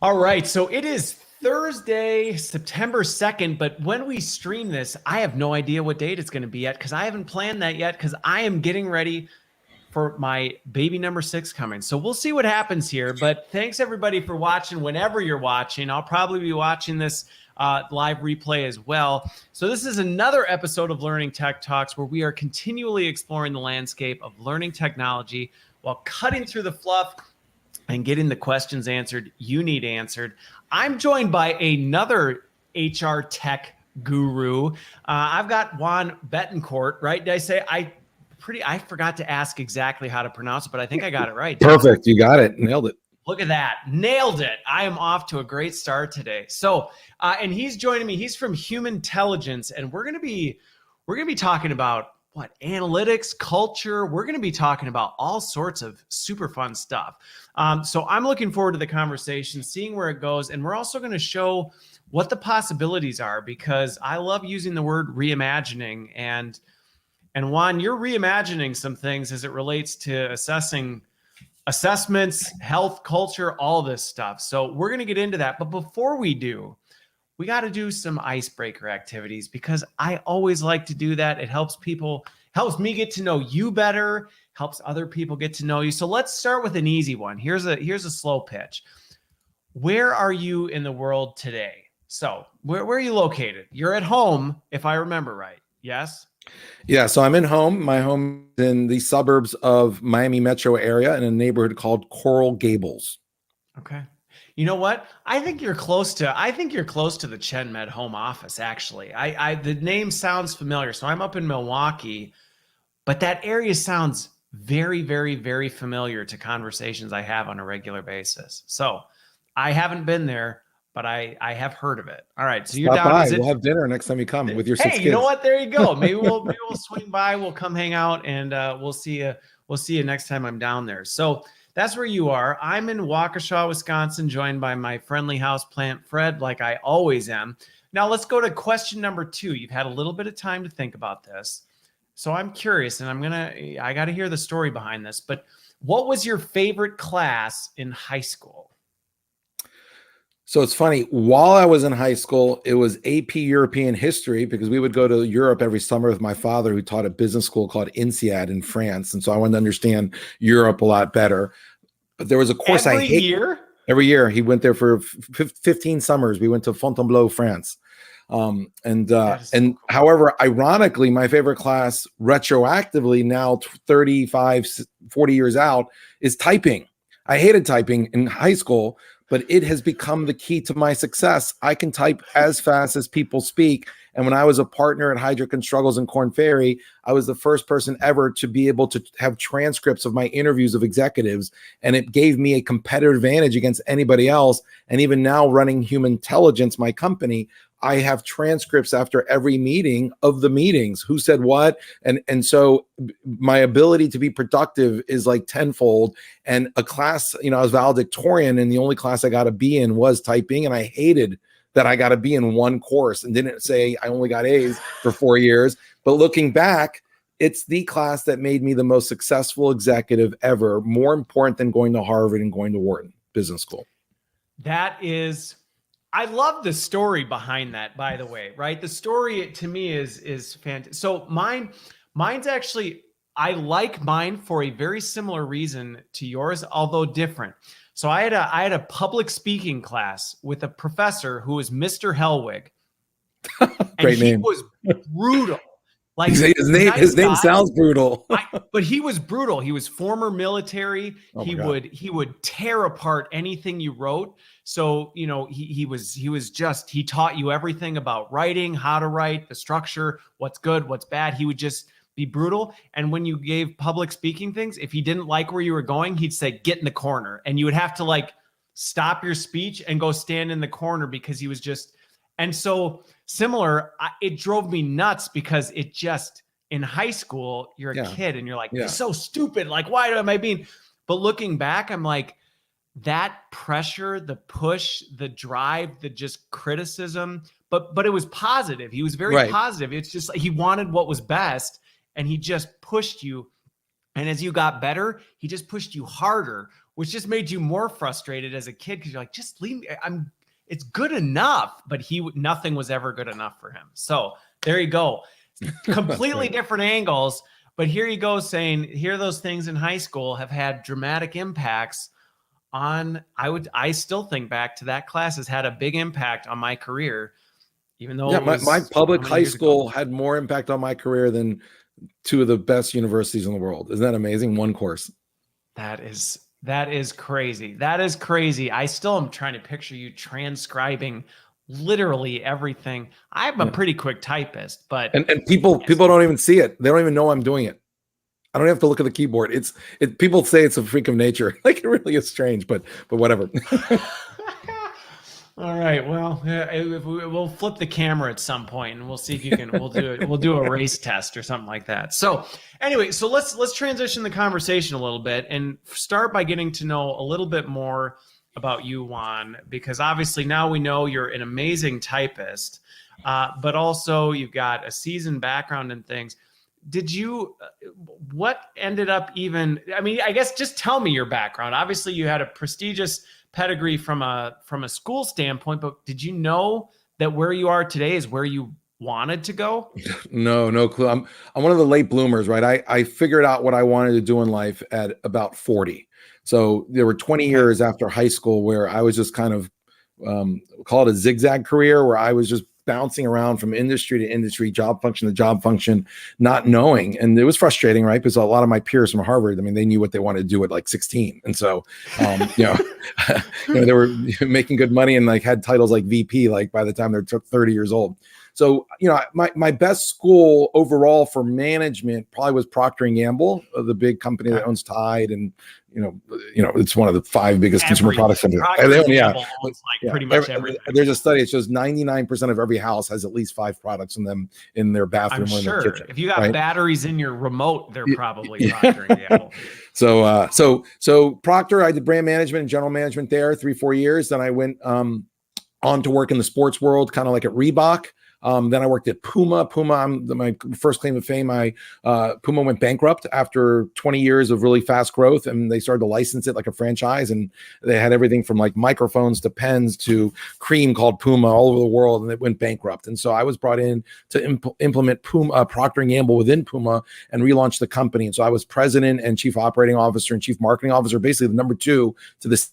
All right, so it is Thursday, September 2nd, but when we stream this, I have no idea what date it's going to be yet because I haven't planned that yet because I am getting ready for my baby number 6 coming. So we'll see what happens here, but thanks everybody for watching whenever you're watching. I'll probably be watching this live replay as well. So this is another episode of Learning Tech Talks where we are continually exploring the landscape of learning technology while cutting through the fluff and getting the questions answered you need answered. I'm joined by another HR tech guru. I've got Juan Betancourt, right? Did I say I forgot to ask exactly how to pronounce it, but I think I got it right. Perfect. You got it. Nailed it. Look at that. Nailed it. I am off to a great start today. So, and he's joining me. He's from Humantelligence, and we're going to be talking about analytics, culture. We're going to be talking about all sorts of super fun stuff. So I'm looking forward to the conversation, seeing where it goes. And we're also going to show what the possibilities are because I love using the word reimagining. And Juan, you're reimagining some things as it relates to assessments, health, culture, all this stuff. So we're going to get into that. But before we do, we got to do some icebreaker activities because I always like to do that. It helps me get to know you better, helps other people get to know you. So let's start with an easy one. Here's a slow pitch. Where are you in the world today? So where are you located? You're at home, if I remember right. Yes? Yeah. So I'm in home. My home is in the suburbs of Miami metro area in a neighborhood called Coral Gables. Okay. You know what? I think you're close to the ChenMed home office, actually. The name sounds familiar. So I'm up in Milwaukee, but that area sounds very, very, very familiar to conversations I have on a regular basis. So I haven't been there, but I have heard of it. All right. So you're down. By. We'll have dinner next time you come with your 6 kids. Hey, you know what? There you go. Maybe we'll swing by. We'll come hang out and we'll see you next time I'm down there. So that's where you are. I'm in Waukesha, Wisconsin, joined by my friendly houseplant, Fred, like I always am. Now let's go to question number 2. You've had a little bit of time to think about this. So I'm curious, and I got to hear the story behind this, but what was your favorite class in high school? So it's funny, while I was in high school, it was AP European history because we would go to Europe every summer with my father who taught at business school called INSEAD in France. And so I wanted to understand Europe a lot better. But there was a course I hated. Every year. He went there for 15 summers. We went to Fontainebleau, France. However, ironically, my favorite class retroactively now 35, 40 years out is typing. I hated typing in high school, but it has become the key to my success. I can type as fast as people speak. And when I was a partner at Heidrick and Struggles in Korn Ferry, I was the first person ever to be able to have transcripts of my interviews of executives. And it gave me a competitive advantage against anybody else. And even now running Humantelligence, my company, I have transcripts after every meeting of the meetings, who said what. And so my ability to be productive is like tenfold. And a class, I was valedictorian and the only class I got a B in was typing. And I hated that I got a B in one course and didn't say I only got A's for 4 years. But looking back, it's the class that made me the most successful executive ever, more important than going to Harvard and going to Wharton Business School. I love the story behind that, by the way, right? The story to me is fantastic. So mine's actually, I like mine for a very similar reason to yours, although different. So I had a public speaking class with a professor who was Mr. Hellwig. Great name. He was brutal. Like his name sounds brutal. But he was brutal. He was former military. Oh he would tear apart anything you wrote. So, he taught you everything about writing, how to write, the structure, what's good, what's bad. He would just be brutal. And when you gave public speaking things, if he didn't like where you were going, he'd say, get in the corner. And you would have to stop your speech and go stand in the corner because he was just, and so similar, it drove me nuts because it just, in high school, you're a kid and you're like, it's so stupid. Like, why am I being, but looking back, I'm like, that pressure, the push, the drive, the just criticism, but it was positive. He was very positive. It's just he wanted what was best and he just pushed you. And as you got better, he just pushed you harder. which just made you more frustrated as a kid because you're like, just leave me. It's good enough, but nothing was ever good enough for him. So there you go. Completely different angles. But here you go saying, here those things in high school have had dramatic impacts on, I still think back to that class has had a big impact on my career, even though my public high school had more impact on my career than two of the best universities in the world. Isn't that amazing? One course. That is crazy. That is crazy. I still am trying to picture you transcribing literally everything. I'm a pretty quick typist, but and people don't even see it. They don't even know I'm doing it. I don't have to look at the keyboard. People say it's a freak of nature. Like, it really is strange, but whatever. All right. Well, we'll flip the camera at some point, and we'll see if you can. We'll do a race test or something like that. So anyway, so let's transition the conversation a little bit and start by getting to know a little bit more about you, Juan, because obviously now we know you're an amazing typist, but also you've got a seasoned background in things. What ended up I guess just tell me your background. Obviously you had a prestigious pedigree from a school standpoint, but did you know that where you are today is where you wanted to go? No clue. I'm one of the late bloomers, right? I figured out what I wanted to do in life at about 40. So there were 20 years after high school where I was just kind of call it a zigzag career, where I was just bouncing around from industry to industry, job function to job function, not knowing. And it was frustrating, right? Because a lot of my peers from Harvard, they knew what they wanted to do at like 16. And so, they were making good money and like had titles like VP, like by the time they're 30 years old. So, my best school overall for management probably was Procter & Gamble, the big company that owns Tide, and it's one of the 5 biggest consumer products companies. Pretty much everything. There's a study that shows 99% of every house has at least 5 products in them in their bathroom or in their kitchen. If you got batteries in your remote, they're probably Procter & Gamble. So Procter, I did brand management and general management there 3-4 years. Then I went on to work in the sports world, kind of like at Reebok. Then I worked at Puma. My first claim to fame, Puma went bankrupt after 20 years of really fast growth, and they started to license it like a franchise. And they had everything from like microphones to pens to cream called Puma all over the world, and it went bankrupt. And so I was brought in to implement Procter & Gamble within Puma and relaunch the company. And so I was president and chief operating officer and chief marketing officer, basically the number 2 to this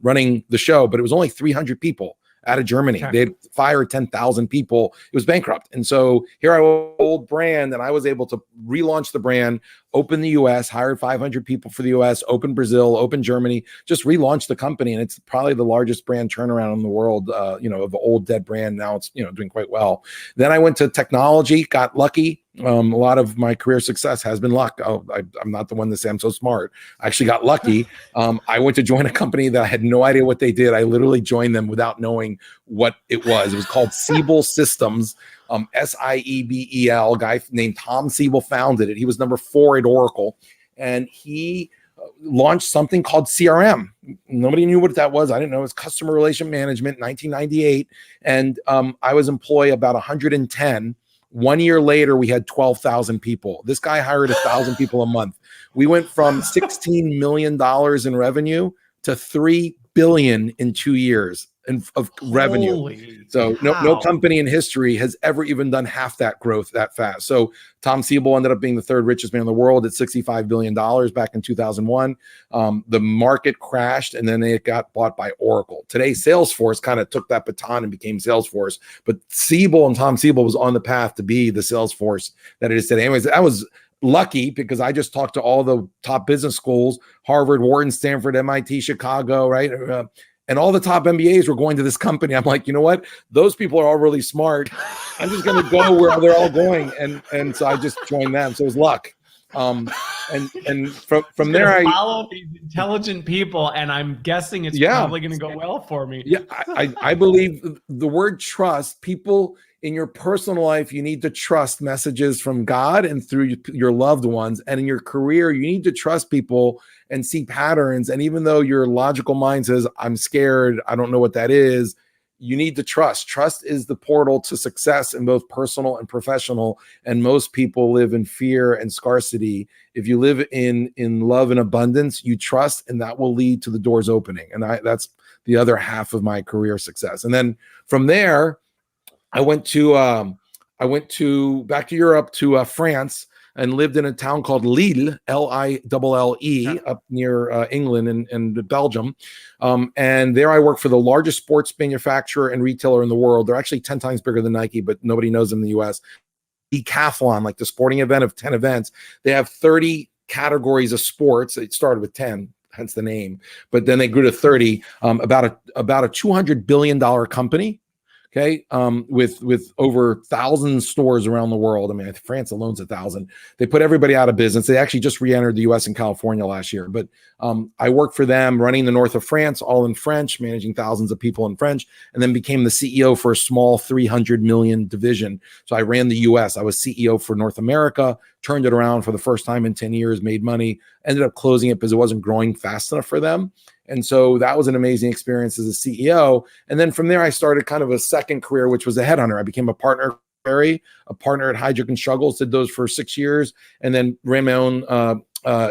running the show, but it was only 300 people out of Germany. Okay. They had fired 10,000 people. It was bankrupt. And so here I was, old brand, and I was able to relaunch the brand, open the US, hired 500 people for the US, open Brazil, open Germany, just relaunch the company. And it's probably the largest brand turnaround in the world, of an old dead brand. Now it's, doing quite well. Then I went to technology, got lucky. A lot of my career success has been luck. I'm not the one to say I'm so smart. I actually got lucky. I went to join a company that I had no idea what they did. I literally joined them without knowing what it was. It was called Siebel Systems, Siebel. Guy named Tom Siebel founded it. He was number 4 at Oracle, and he launched something called CRM. Nobody knew what that was. I didn't know. It was customer relation management, 1998, and I was employee about 110. 1 year later, we had 12,000 people. This guy hired 1,000 people a month. We went from $16 million in revenue to $3 billion in 2 years of revenue. Holy so no company in history has ever even done half that growth that fast. So Tom Siebel ended up being the 3rd richest man in the world at $65 billion back in 2001. The market crashed, and then it got bought by Oracle. Today, Salesforce kind of took that baton and became Salesforce. But Siebel and Tom Siebel was on the path to be the Salesforce that it is today. Anyways, I was lucky because I just talked to all the top business schools, Harvard, Wharton, Stanford, MIT, Chicago, right? And all the top MBAs were going to this company. I'm like, you know what? Those people are all really smart. I'm just going to go where they're all going. And so I just joined them. So it was luck. And from there, I follow these intelligent people, and I'm guessing it's probably going to go well for me. Yeah, I believe the word trust. People in your personal life, you need to trust messages from God and through your loved ones. And in your career, you need to trust people and see patterns. And even though your logical mind says, I'm scared, I don't know what that is, you need to trust. Trust is the portal to success in both personal and professional. And most people live in fear and scarcity. If you live in love and abundance, you trust, and that will lead to the doors opening. And that's the other half of my career success. And then from there, I went back to Europe to France, and lived in a town called Lille, Lille, up near England and Belgium. And there I worked for the largest sports manufacturer and retailer in the world. They're actually 10 times bigger than Nike, but nobody knows them in the US. Decathlon, like the sporting event of 10 events. They have 30 categories of sports. It started with 10, hence the name, but then they grew to 30, about a $200 billion company. Okay, with over 1,000 stores around the world. I mean, France alone's 1,000. They put everybody out of business. They actually just re-entered the U.S. and California last year. But I worked for them, running the north of France, all in French, managing thousands of people in French, and then became the CEO for a small 300 million division. So I ran the U.S. I was CEO for North America, turned it around for the first time in 10 years, made money, ended up closing it because it wasn't growing fast enough for them. And so that was an amazing experience as a CEO. And then from there, I started kind of a second career, which was a headhunter. I became a partner at Heidrick & Struggles, did those for 6 years, and then ran my own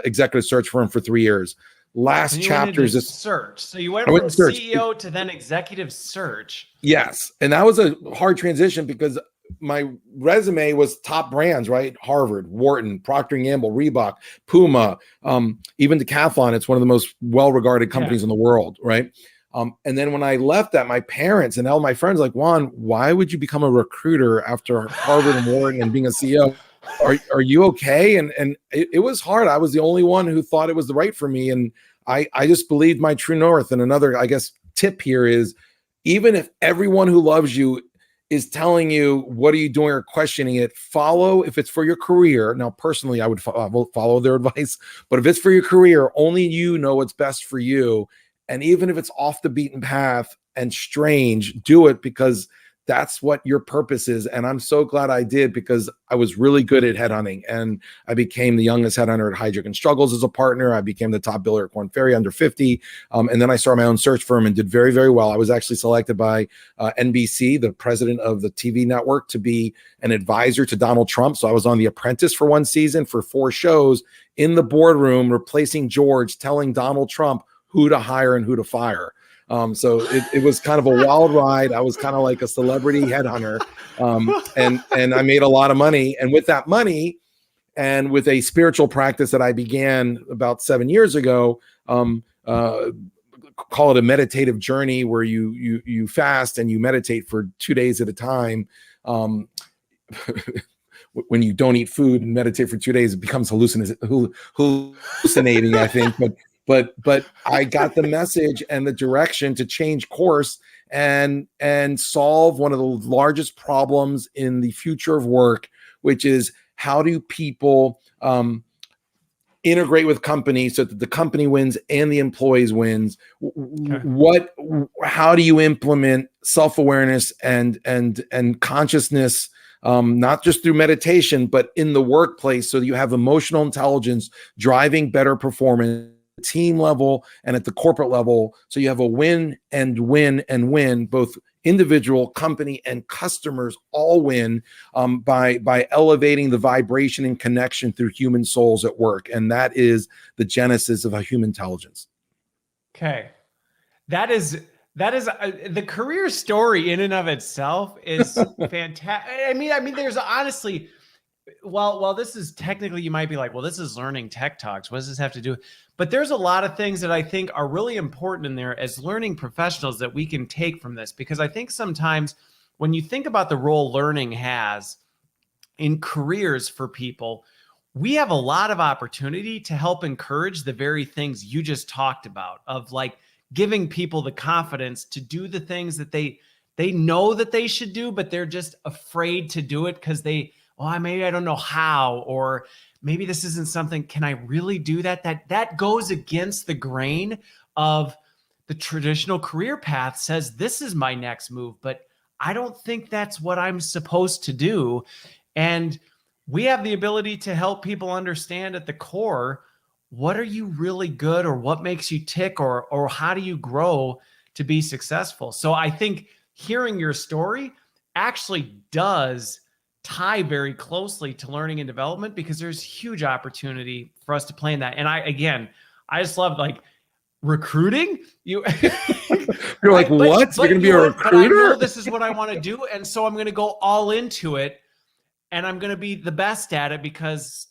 executive search firm for 3 years. Last chapter is search. So you went from CEO to then executive search. Yes. And that was a hard transition because my resume was top brands, right? Harvard, Wharton, Procter & Gamble, Reebok, Puma, even Decathlon. It's one of the most well-regarded companies in the world, right? And then when I left that, my parents and all my friends like, Juan, why would you become a recruiter after Harvard and Wharton and being a CEO? Are you okay? And it was hard. I was the only one who thought it was the right for me. And I just believed my true north. And another, I guess, tip here is, even if everyone who loves you is telling you, what are you doing, or questioning it, follow. If it's for your career, now personally, I would follow their advice, but if it's for your career, only you know what's best for you. And even if it's off the beaten path and strange, do it, because that's what your purpose is. And I'm so glad I did, because I was really good at headhunting, and I became the youngest headhunter at Heidrick & Struggles as a partner. I became the top biller at Korn Ferry under 50. And then I started my own search firm and did very, very well. I was actually selected by NBC, the president of the TV network, to be an advisor to Donald Trump. So I was on The Apprentice for 1 season for 4 shows in the boardroom, replacing George, telling Donald Trump who to hire and who to fire. So it was kind of a wild ride. I was kind of like a celebrity headhunter, and I made a lot of money. And with that money, and with a spiritual practice that I began about 7 years ago, call it a meditative journey, where you fast and you meditate for 2 days at a time. When you don't eat food and meditate for 2 days, it becomes hallucinating, I think. But I got the message and the direction to change course and solve one of the largest problems in the future of work, which is, how do people integrate with companies so that the company wins and the employees wins? Okay. How do you implement self-awareness and consciousness, not just through meditation, but in the workplace, so that you have emotional intelligence driving better performance, team level and at the corporate level, so you have a win and win and win, both individual, company, and customers all win, by elevating the vibration and connection through human souls at work. And that is the genesis of a Humantelligence. Okay, that is the career story in and of itself is fantastic. I mean, there's honestly, well, this is technically, you might be like, well, this is learning tech talks. What does this have to do? But there's a lot of things that I think are really important in there as learning professionals that we can take from this. Because I think sometimes when you think about the role learning has in careers for people, we have a lot of opportunity to help encourage the very things you just talked about, of like giving people the confidence to do the things that they know that they should do, but they're just afraid to do it because maybe I don't know how, or maybe this isn't something, can I really do that? That goes against the grain of the traditional career path, says this is my next move, but I don't think that's what I'm supposed to do. And we have the ability to help people understand at the core, what are you really good, or what makes you tick, or how do you grow to be successful? So I think hearing your story actually does tie very closely to learning and development, because there's huge opportunity for us to play in that. And I just love like recruiting. You're like, what? You're going to be a recruiter? But I know this is what I want to do. And so I'm going to go all into it, and I'm going to be the best at it, because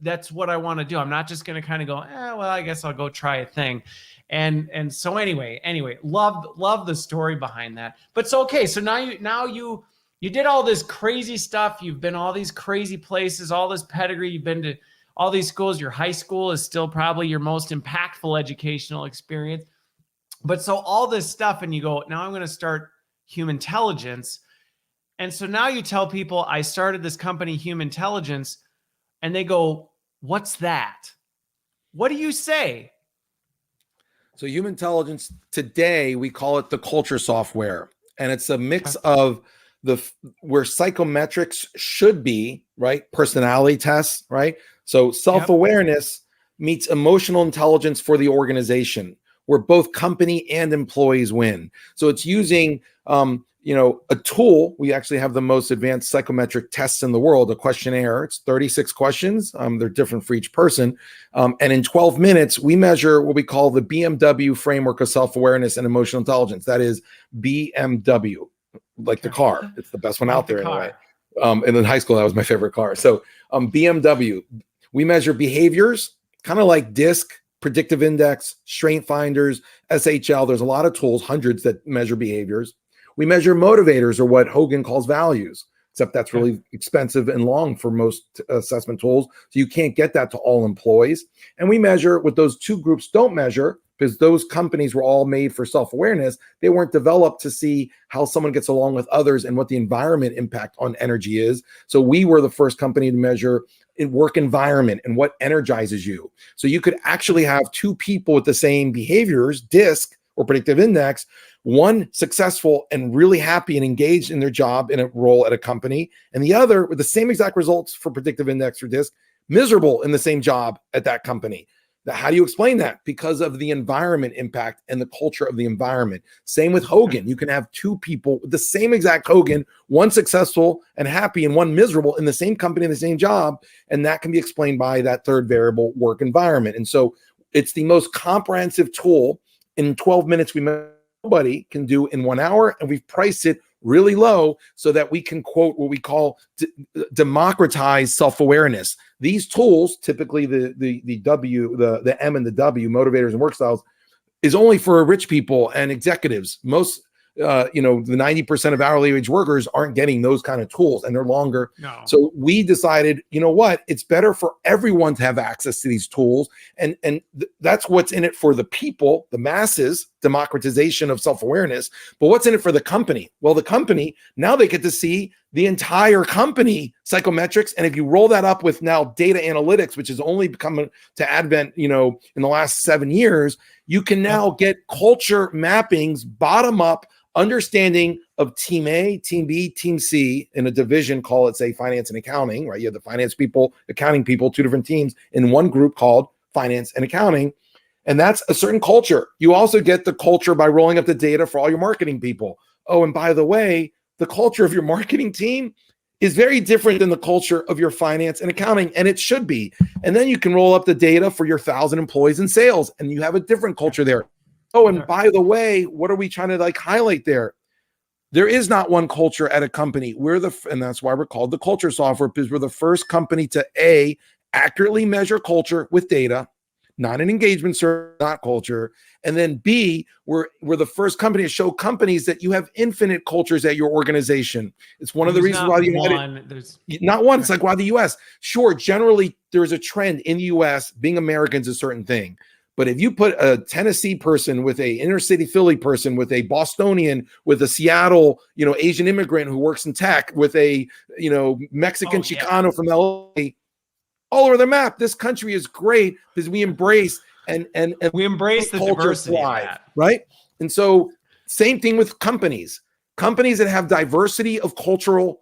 that's what I want to do. I'm not just going to kind of go, well, I guess I'll go try a thing. And so anyway, love the story behind that. But so, okay. So now you did all this crazy stuff. You've been all these crazy places, all this pedigree. You've been to all these schools. Your high school is still probably your most impactful educational experience. But so all this stuff, and you go, now I'm going to start Humantelligence. And so now you tell people, I started this company, Humantelligence, and they go, what's that? What do you say? So Humantelligence, today we call it the culture software. And it's a mix of where psychometrics should be, right? Personality tests, right? So self-awareness meets emotional intelligence for the organization, where both company and employees win. So it's using, a tool. We actually have the most advanced psychometric tests in the world, a questionnaire. It's 36 questions. They're different for each person. And in 12 minutes, we measure what we call the BMW framework of self-awareness and emotional intelligence. That is BMW, like the car. It's the best one out there anyway. And in high school, that was my favorite car. So BMW, we measure behaviors, kind of like DISC, predictive index, strength finders, SHL. There's a lot of tools, hundreds, that measure behaviors. We measure motivators, or what Hogan calls values, except that's really expensive and long for most assessment tools. So you can't get that to all employees. And we measure what those two groups don't measure, because those companies were all made for self-awareness. They weren't developed to see how someone gets along with others and what the environment impact on energy is. So we were the first company to measure in work environment and what energizes you. So you could actually have two people with the same behaviors, DISC or predictive index, one successful and really happy and engaged in their job in a role at a company, and the other with the same exact results for predictive index or DISC, miserable in the same job at that company. Now, how do you explain that? Because of the environment impact and the culture of the environment. Same with Hogan. You can have two people with the same exact Hogan, one successful and happy and one miserable in the same company, in the same job. And that can be explained by that third variable, work environment. And so it's the most comprehensive tool. In 12 minutes, nobody can do in 1 hour. And we've priced it really low so that we can quote what we call democratize self-awareness. These tools, typically the M and the W, motivators and work styles, is only for rich people and executives. Most, the 90% of hourly wage workers aren't getting those kind of tools, and they're longer. No. So we decided, you know what? It's better for everyone to have access to these tools. And that's what's in it for the people, the masses, democratization of self-awareness. But what's in it for the company? Well, the company, now they get to see the entire company psychometrics. And if you roll that up with now data analytics, which has only become to advent, in the last 7 years, you can now get culture mappings, bottom up understanding of team A, team B, team C in a division, call it, say, finance and accounting, right? You have the finance people, accounting people, two different teams in one group called finance and accounting. And that's a certain culture. You also get the culture by rolling up the data for all your marketing people. Oh, and by the way, the culture of your marketing team is very different than the culture of your finance and accounting, and it should be. And then you can roll up the data for your 1,000 employees in sales, and you have a different culture there. Oh, and by the way, what are we trying to highlight there? There is not one culture at a company. And that's why we're called the culture software, because we're the first company to A, accurately measure culture with data, not an engagement survey, not culture. And then B, we're the first company to show companies that you have infinite cultures at your organization. It's one of the reasons why the United, not one. It's like why the US. Sure, generally there's a trend in the US, being Americans is a certain thing. But if you put a Tennessee person with a inner city Philly person, with a Bostonian, with a Seattle, Asian immigrant who works in tech, with a, Mexican Chicano from LA, all over the map, this country is great because we embrace and we embrace the diversity of that. Right? And so same thing with companies that have diversity of culture,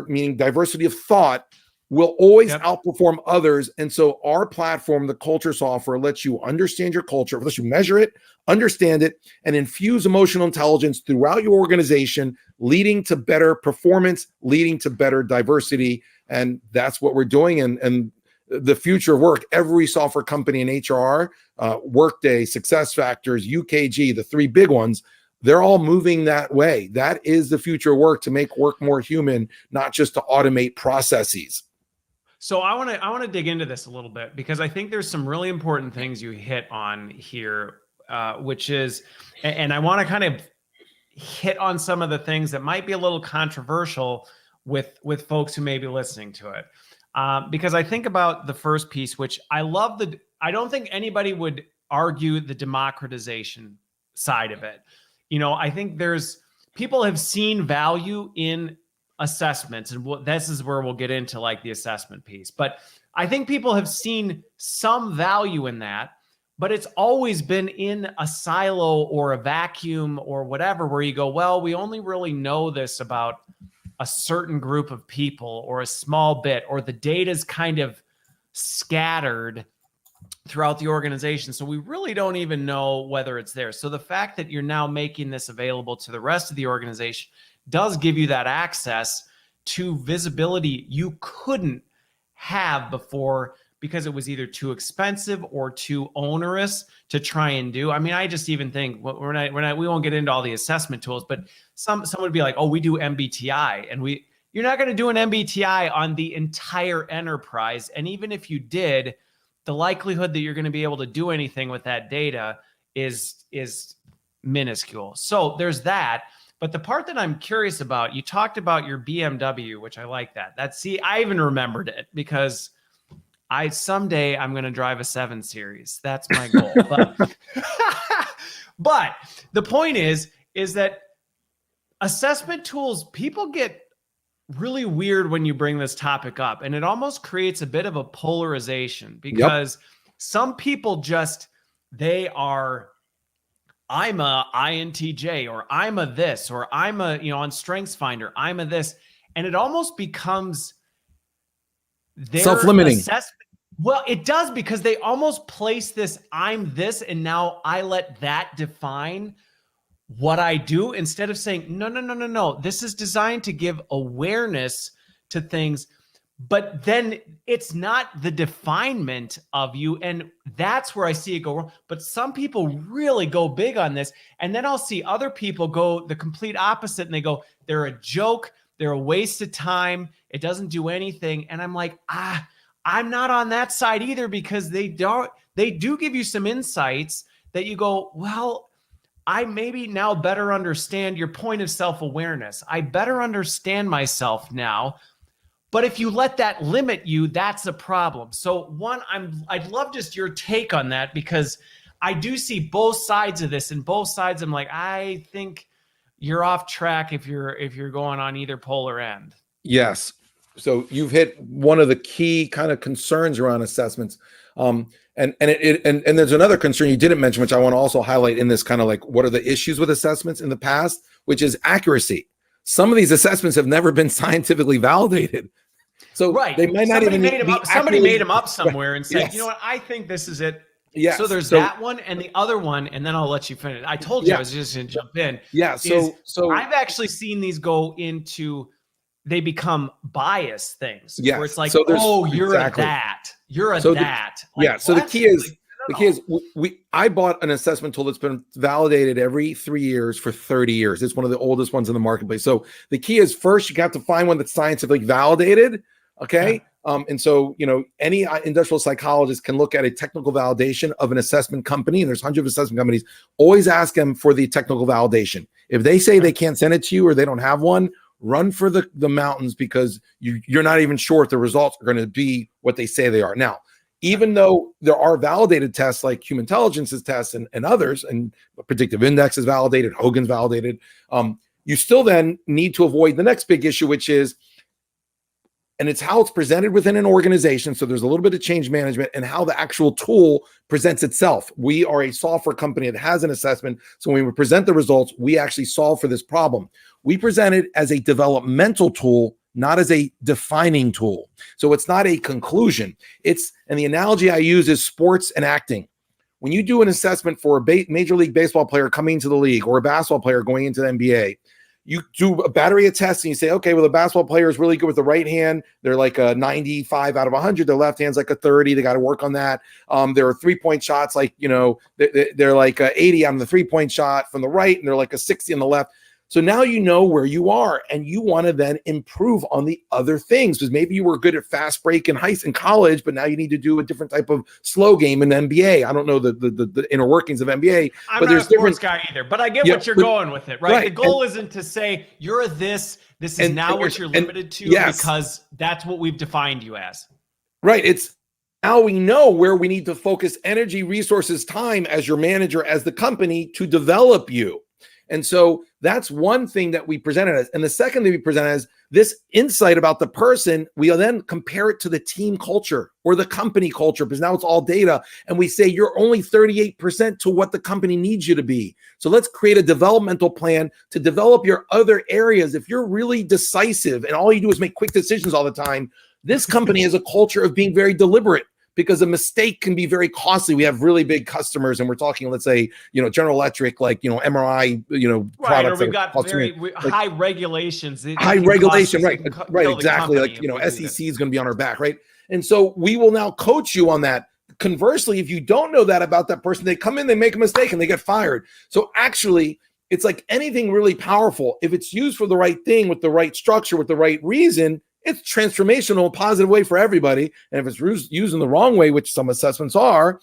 meaning diversity of thought, will always Yep. outperform others. And so our platform, the culture software, lets you understand your culture, lets you measure it, understand it, and infuse emotional intelligence throughout your organization, leading to better performance, leading to better diversity. And that's what we're doing. And the future of work, every software company in HR, Workday, SuccessFactors, UKG, the three big ones, they're all moving that way. That is the future of work, to make work more human, not just to automate processes. So I want to dig into this a little bit, because I think there's some really important things you hit on here, which is, and I want to kind of hit on some of the things that might be a little controversial with folks who may be listening to it, because I think about the first piece, which I love. I don't think anybody would argue the democratization side of it. I think people have seen value in assessments, and this is where we'll get into like the assessment piece. But I think people have seen some value in that, but it's always been in a silo or a vacuum or whatever, where you go, well, we only really know this about a certain group of people or a small bit, or the data's kind of scattered throughout the organization. So we really don't even know whether it's there. So the fact that you're now making this available to the rest of the organization does give you that access to visibility you couldn't have before, because it was either too expensive or too onerous to try and do. I mean, I just even think we won't get into all the assessment tools, but someone would be like, oh, we do MBTI, and you're not going to do an MBTI on the entire enterprise. And even if you did, the likelihood that you're going to be able to do anything with that data is minuscule. So there's that. But the part that I'm curious about, you talked about your BMW, which I like that. I even remembered it, because someday I'm going to drive a 7 Series. That's my goal. But the point is that assessment tools, people get really weird when you bring this topic up, and it almost creates a bit of a polarization, because some people I'm a INTJ, or I'm a this, or I'm a, on StrengthsFinder, I'm a this. And it almost becomes their self-limiting. Well, it does, because they almost place this, I'm this, and now I let that define what I do, instead of saying, no. This is designed to give awareness to things, but then it's not the definement of you. And that's where I see it go wrong. But some people really go big on this. And then I'll see other people go the complete opposite, and they go, they're a joke. They're a waste of time. It doesn't do anything. And I'm like, I'm not on that side either, because they do give you some insights that you go, well, I maybe now better understand your point of self-awareness. I better understand myself now. But if you let that limit you, that's a problem. So one, I'd love just your take on that, because I do see both sides of this, and both sides I'm like, I think you're off track if you're going on either polar end. Yes. So you've hit one of the key kind of concerns around assessments. And there's another concern you didn't mention, which I want to also highlight in this kind of like, what are the issues with assessments in the past, which is accuracy. Some of these assessments have never been scientifically validated. So right. They might not even somebody made them up somewhere and said, yes. You know what, I think this is it. Yes. So there's that one, and the other one, and then I'll let you finish. I told you I was just going to jump in. Yeah. So I've actually seen these go into, they become bias things. Yes. Where it's like, so you're exactly. a that. You're a so that. So the key is, I bought an assessment tool that's been validated every 3 years for 30 years. It's one of the oldest ones in the marketplace. So the key is, first, you have to find one that's scientifically validated. Okay. Yeah. And so, any industrial psychologist can look at a technical validation of an assessment company, and there's hundreds of assessment companies. Always ask them for the technical validation. If they say they can't send it to you, or they don't have one, run for the mountains, because you're not even sure if the results are going to be what they say they are. Now, even though there are validated tests like Humantelligence's tests and others, and predictive index is validated, Hogan's validated, you still then need to avoid the next big issue, which is, and it's how it's presented within an organization. So there's a little bit of change management and how the actual tool presents itself. We are a software company that has an assessment. So when we present the results, we actually solve for this problem. We present it as a developmental tool, not as a defining tool. So it's not a conclusion. And the analogy I use is sports and acting. When you do an assessment for a Major League Baseball player coming into the league or a basketball player going into the NBA, you do a battery of tests and you say, okay, well, the basketball player is really good with the right hand. They're like a 95 out of 100. Their left hand's like a 30. They got to work on that. There are 3-point shots, like, they're like a 80 on the 3-point shot from the right, and they're like a 60 on the left. So now you know where you are, and you want to then improve on the other things, because maybe you were good at fast break in college, but now you need to do a different type of slow game in NBA. I don't know the inner workings of NBA. I'm not a sports guy either, but I get what you're going with it, right? The goal isn't to say you're this is now what you're limited to, because that's what we've defined you as. Right. It's now we know where we need to focus energy, resources, time as your manager, as the company, to develop you. And so that's one thing that we presented as. And the second thing we presented as this insight about the person, we'll then compare it to the team culture or the company culture, because now it's all data. And we say you're only 38% to what the company needs you to be. So let's create a developmental plan to develop your other areas. If you're really decisive and all you do is make quick decisions all the time, this company has a culture of being very deliberate, because a mistake can be very costly. We have really big customers, and we're talking, let's say, General Electric, like, MRI, products. Or we've got very high regulations. High regulation, right, exactly. Like, SEC is going to be on our back, right? And so we will now coach you on that. Conversely, if you don't know that about that person, they come in, they make a mistake, and they get fired. So actually, it's like anything really powerful. If it's used for the right thing, with the right structure, with the right reason, it's transformational, a positive way for everybody. And if it's used in the wrong way, which some assessments are,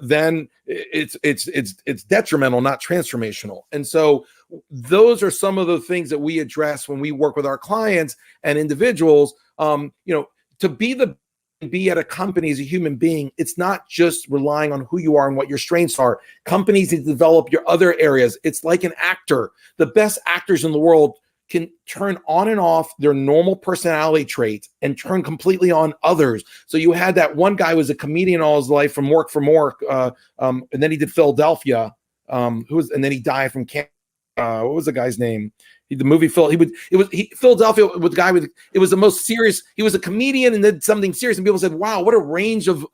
then it's detrimental, not transformational. And so those are some of the things that we address when we work with our clients and individuals. To be at a company as a human being, it's not just relying on who you are and what your strengths are. Companies need to develop your other areas. It's like an actor. The best actors in the world can turn on and off their normal personality traits and turn completely on others. So you had that one guy who was a comedian all his life from Mork for Mork, and then he did Philadelphia, and then he died from cancer. What was the guy's name? Philadelphia with the guy with, it was the most serious. He was a comedian and did something serious, and people said, wow, what a range of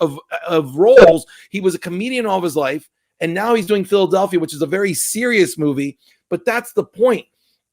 roles. He was a comedian all of his life, and now he's doing Philadelphia, which is a very serious movie. But that's the point.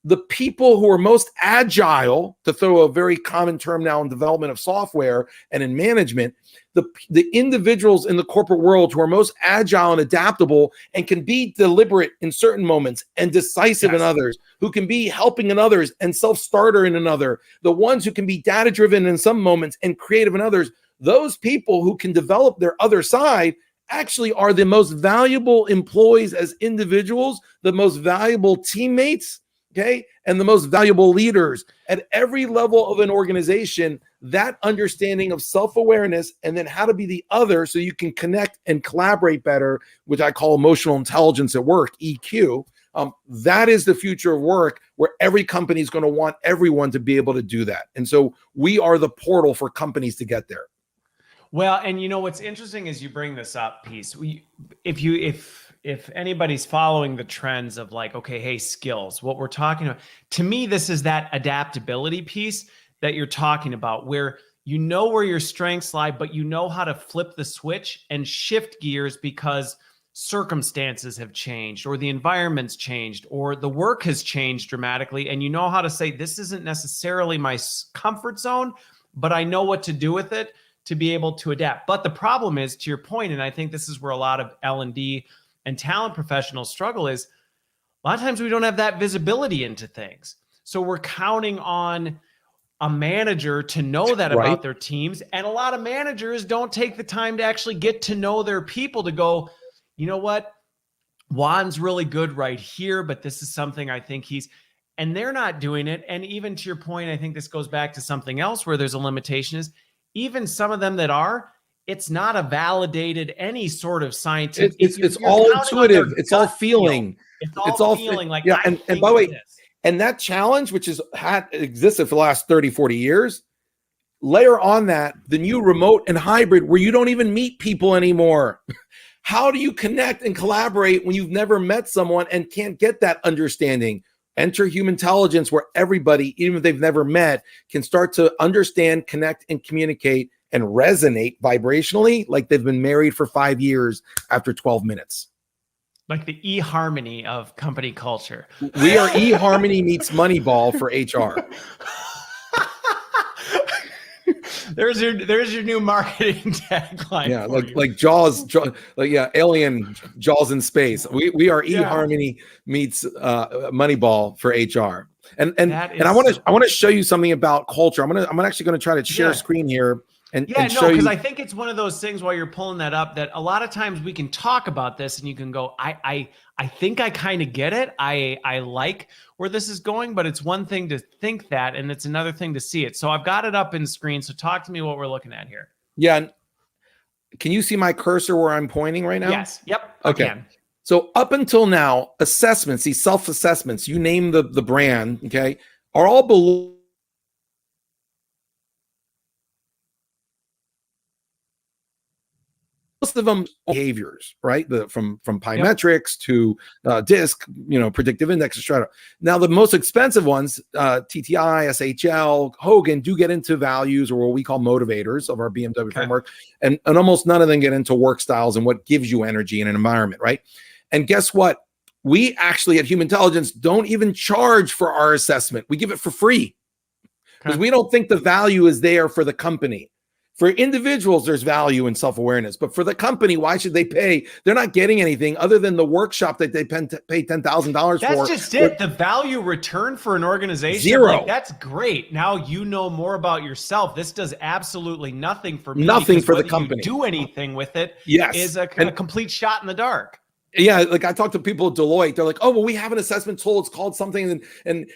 The people who are most agile, to throw a very common term now in development of software and in management, the individuals in the corporate world who are most agile and adaptable and can be deliberate in certain moments and decisive in others, who can be helping in others and self-starter in another, the ones who can be data-driven in some moments and creative in others, those people who can develop their other side actually are the most valuable employees as individuals, the most valuable teammates, and the most valuable leaders at every level of an organization. That understanding of self-awareness and then how to be the other so you can connect and collaborate better, which I call emotional intelligence at work, EQ. That is the future of work, where every company is going to want everyone to be able to do that. And so we are the portal for companies to get there. Well, and what's interesting is you bring this up, piece. If anybody's following the trends of like, okay, hey, skills, what we're talking about, to me, this is that adaptability piece that you're talking about, where you know where your strengths lie, but you know how to flip the switch and shift gears because circumstances have changed, or the environment's changed, or the work has changed dramatically. And you know how to say, this isn't necessarily my comfort zone, but I know what to do with it to be able to adapt. But the problem is, to your point, and I think this is where a lot of L&D and talent professionals struggle, is a lot of times we don't have that visibility into things. So we're counting on a manager to know that about their teams. And a lot of managers don't take the time to actually get to know their people, to go, you know what, Juan's really good right here, but this is something I think and they're not doing it. And even to your point, I think this goes back to something else where there's a limitation, is even some of them that are, it's not a validated any sort of scientific. It's all intuitive. It's all feeling. It's all feeling like, yeah. And by the way, and that challenge, which had existed for the last 30, 40 years, layer on that the new remote and hybrid, where you don't even meet people anymore. How do you connect and collaborate when you've never met someone and can't get that understanding? Enter Humantelligence, where everybody, even if they've never met, can start to understand, connect, and communicate and resonate vibrationally like they've been married for 5 years after 12 minutes. Like the eHarmony of company culture. We are eHarmony meets Moneyball for HR. There's your new marketing tagline. Yeah, like Jaws, like alien Jaws in space. We are eHarmony meets Moneyball for HR. And I want to show you something about culture. I'm actually going to try to share a screen here. Because I think it's one of those things while you're pulling that up that a lot of times we can talk about this and you can go, I think I kind of get it. I like where this is going, but it's one thing to think that, and it's another thing to see it. So I've got it up in screen. So talk to me what we're looking at here. Yeah. Can you see my cursor where I'm pointing right now? Yes. Yep. Okay. I can. So up until now, assessments, these self-assessments, you name the brand, okay, are all below. Most of them behaviors, right? From Pymetrics to DISC, predictive index, etc. Now, the most expensive ones, TTI, SHL, Hogan, do get into values, or what we call motivators of our BMW framework, and almost none of them get into work styles and what gives you energy in an environment, right? And guess what? We actually at Humantelligence don't even charge for our assessment. We give it for free because we don't think the value is there for the company. For individuals, there's value in self-awareness, but for the company, why should they pay? They're not getting anything other than the workshop that they pay $10,000 for. That's just it. The value return for an organization, zero. That's great. Now you know more about yourself. This does absolutely nothing for me. Nothing for the company. Do anything with it? Yes, is a complete shot in the dark. Yeah, like I talked to people at Deloitte. They're like, "Oh, well, we have an assessment tool. It's called something, and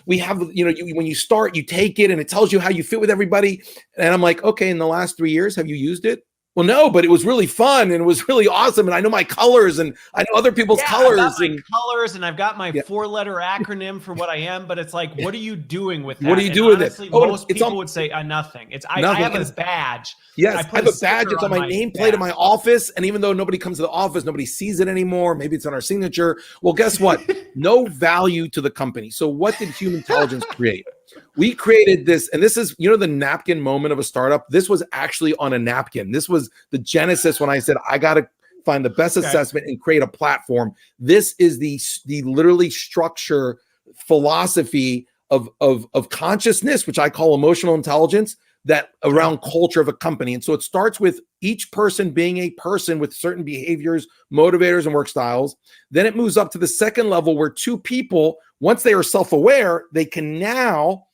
we have when you start, you take it, and it tells you how you fit with everybody." And I'm like, "Okay, in the last 3 years, have you used it?" Well, no, but it was really fun and it was really awesome, and I know my colors and I know other people's colors. I've got my colors and I've got my 4-letter acronym for what I am. But it's like, what are you doing with that? What do you do with it? Most people would say nothing. I have a badge. Yes, I have a badge. It's on my nameplate in my office, and even though nobody comes to the office, nobody sees it anymore. Maybe it's on our signature. Well, guess what? No value to the company. So what did Humantelligence create? We created this, and this is, the napkin moment of a startup. This was actually on a napkin. This was the genesis when I said, I got to find the best assessment and create a platform. This is the literally structure philosophy of consciousness, which I call emotional intelligence, that around culture of a company. And so it starts with each person being a person with certain behaviors, motivators, and work styles. Then it moves up to the second level where two people, once they are self-aware, they can now,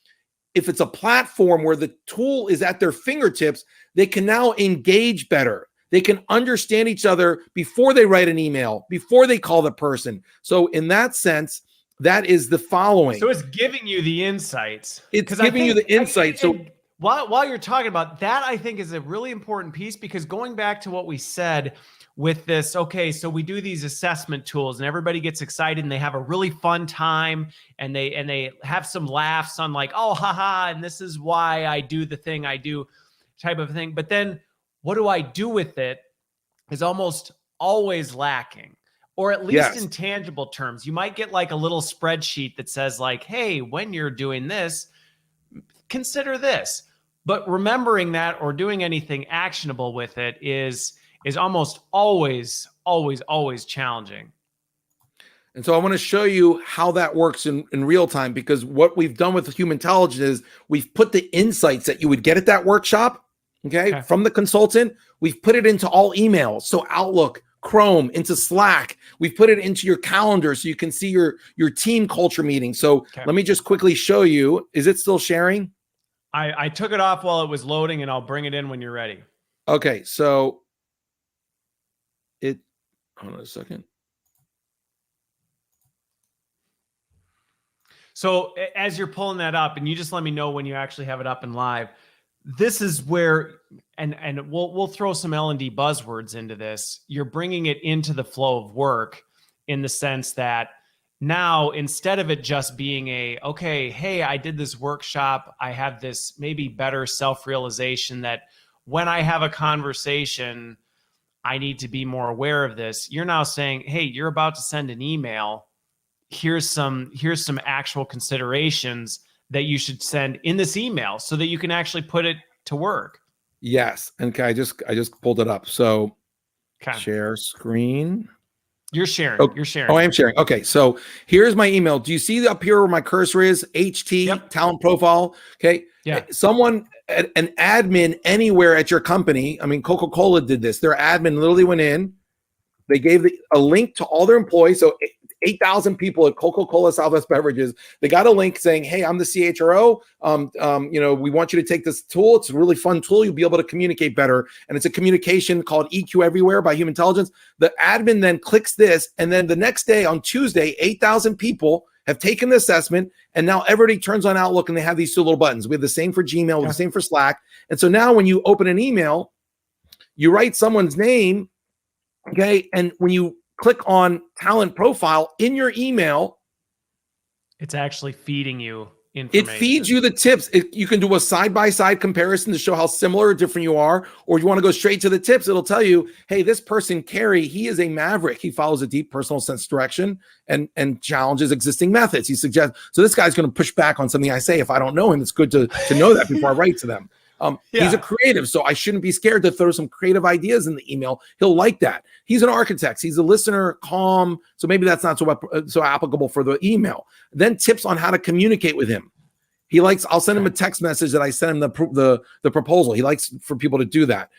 if it's a platform where the tool is at their fingertips, they can now engage better. They can understand each other before they write an email, before they call the person. So in that sense, that is the following. So it's giving you the insights. It's giving you the insights. So while you're talking about that, I think is a really important piece, because going back to what we said with this, okay, so we do these assessment tools and everybody gets excited and they have a really fun time and they have some laughs on like, oh, haha, and this is why I do the thing I do type of thing. But then what do I do with it is almost always lacking, or at least in tangible terms. You might get like a little spreadsheet that says like, hey, when you're doing this, consider this. But remembering that or doing anything actionable with it is almost always challenging. And so I want to show you how that works in real time, because what we've done with Humantelligence is we've put the insights that you would get at that workshop, okay, from the consultant, we've put it into all emails. So Outlook, Chrome, into Slack. We've put it into your calendar so you can see your team culture meeting. So let me just quickly show you. Is it still sharing? I took it off while it was loading, and I'll bring it in when you're ready. Okay, so hold on a second. So as you're pulling that up, and you just let me know when you actually have it up and live, this is where, and we'll throw some L&D buzzwords into this. You're bringing it into the flow of work in the sense that now, instead of it just being okay, hey, I did this workshop, I have this maybe better self-realization that when I have a conversation, I need to be more aware of this. You're now saying, hey, you're about to send an email. here's some actual considerations that you should send in this email so that you can actually put it to work. Yes. And I just pulled it up. So share screen. You're sharing. Oh, you're sharing. Oh, I am sharing. Okay. So here's my email. Do you see up here where my cursor is? HT talent profile. Okay. Yeah. Someone, an admin anywhere at your company. I mean, Coca-Cola did this. Their admin literally went in. They gave a link to all their employees. So 8,000 people at Coca-Cola Southwest Beverages. They got a link saying, "Hey, I'm the CHRO. We want you to take this tool. It's a really fun tool. You'll be able to communicate better." And it's a communication called EQ Everywhere by Humantelligence. The admin then clicks this, and then the next day on Tuesday, 8,000 people have taken the assessment, and now everybody turns on Outlook, and they have these two little buttons. We have the same for Gmail, the same for Slack, and so now when you open an email, you write someone's name, okay, and when you click on talent profile in your email, it's actually feeding you information. It feeds you the tips. You can do a side-by-side comparison to show how similar or different you are, or you want to go straight to the tips. It'll tell you, hey, this person, Carrie, he is a maverick. He follows a deep personal sense direction and challenges existing methods. He suggests, so this guy's going to push back on something I say. If I don't know him, it's good to know that before I write to them. He's a creative, so I shouldn't be scared to throw some creative ideas in the email. He'll like that. He's an architect. He's a listener, calm. So maybe that's not so applicable for the email. Then tips on how to communicate with him. He likes, I'll send him a text message that I sent him the proposal. He likes for people to do that.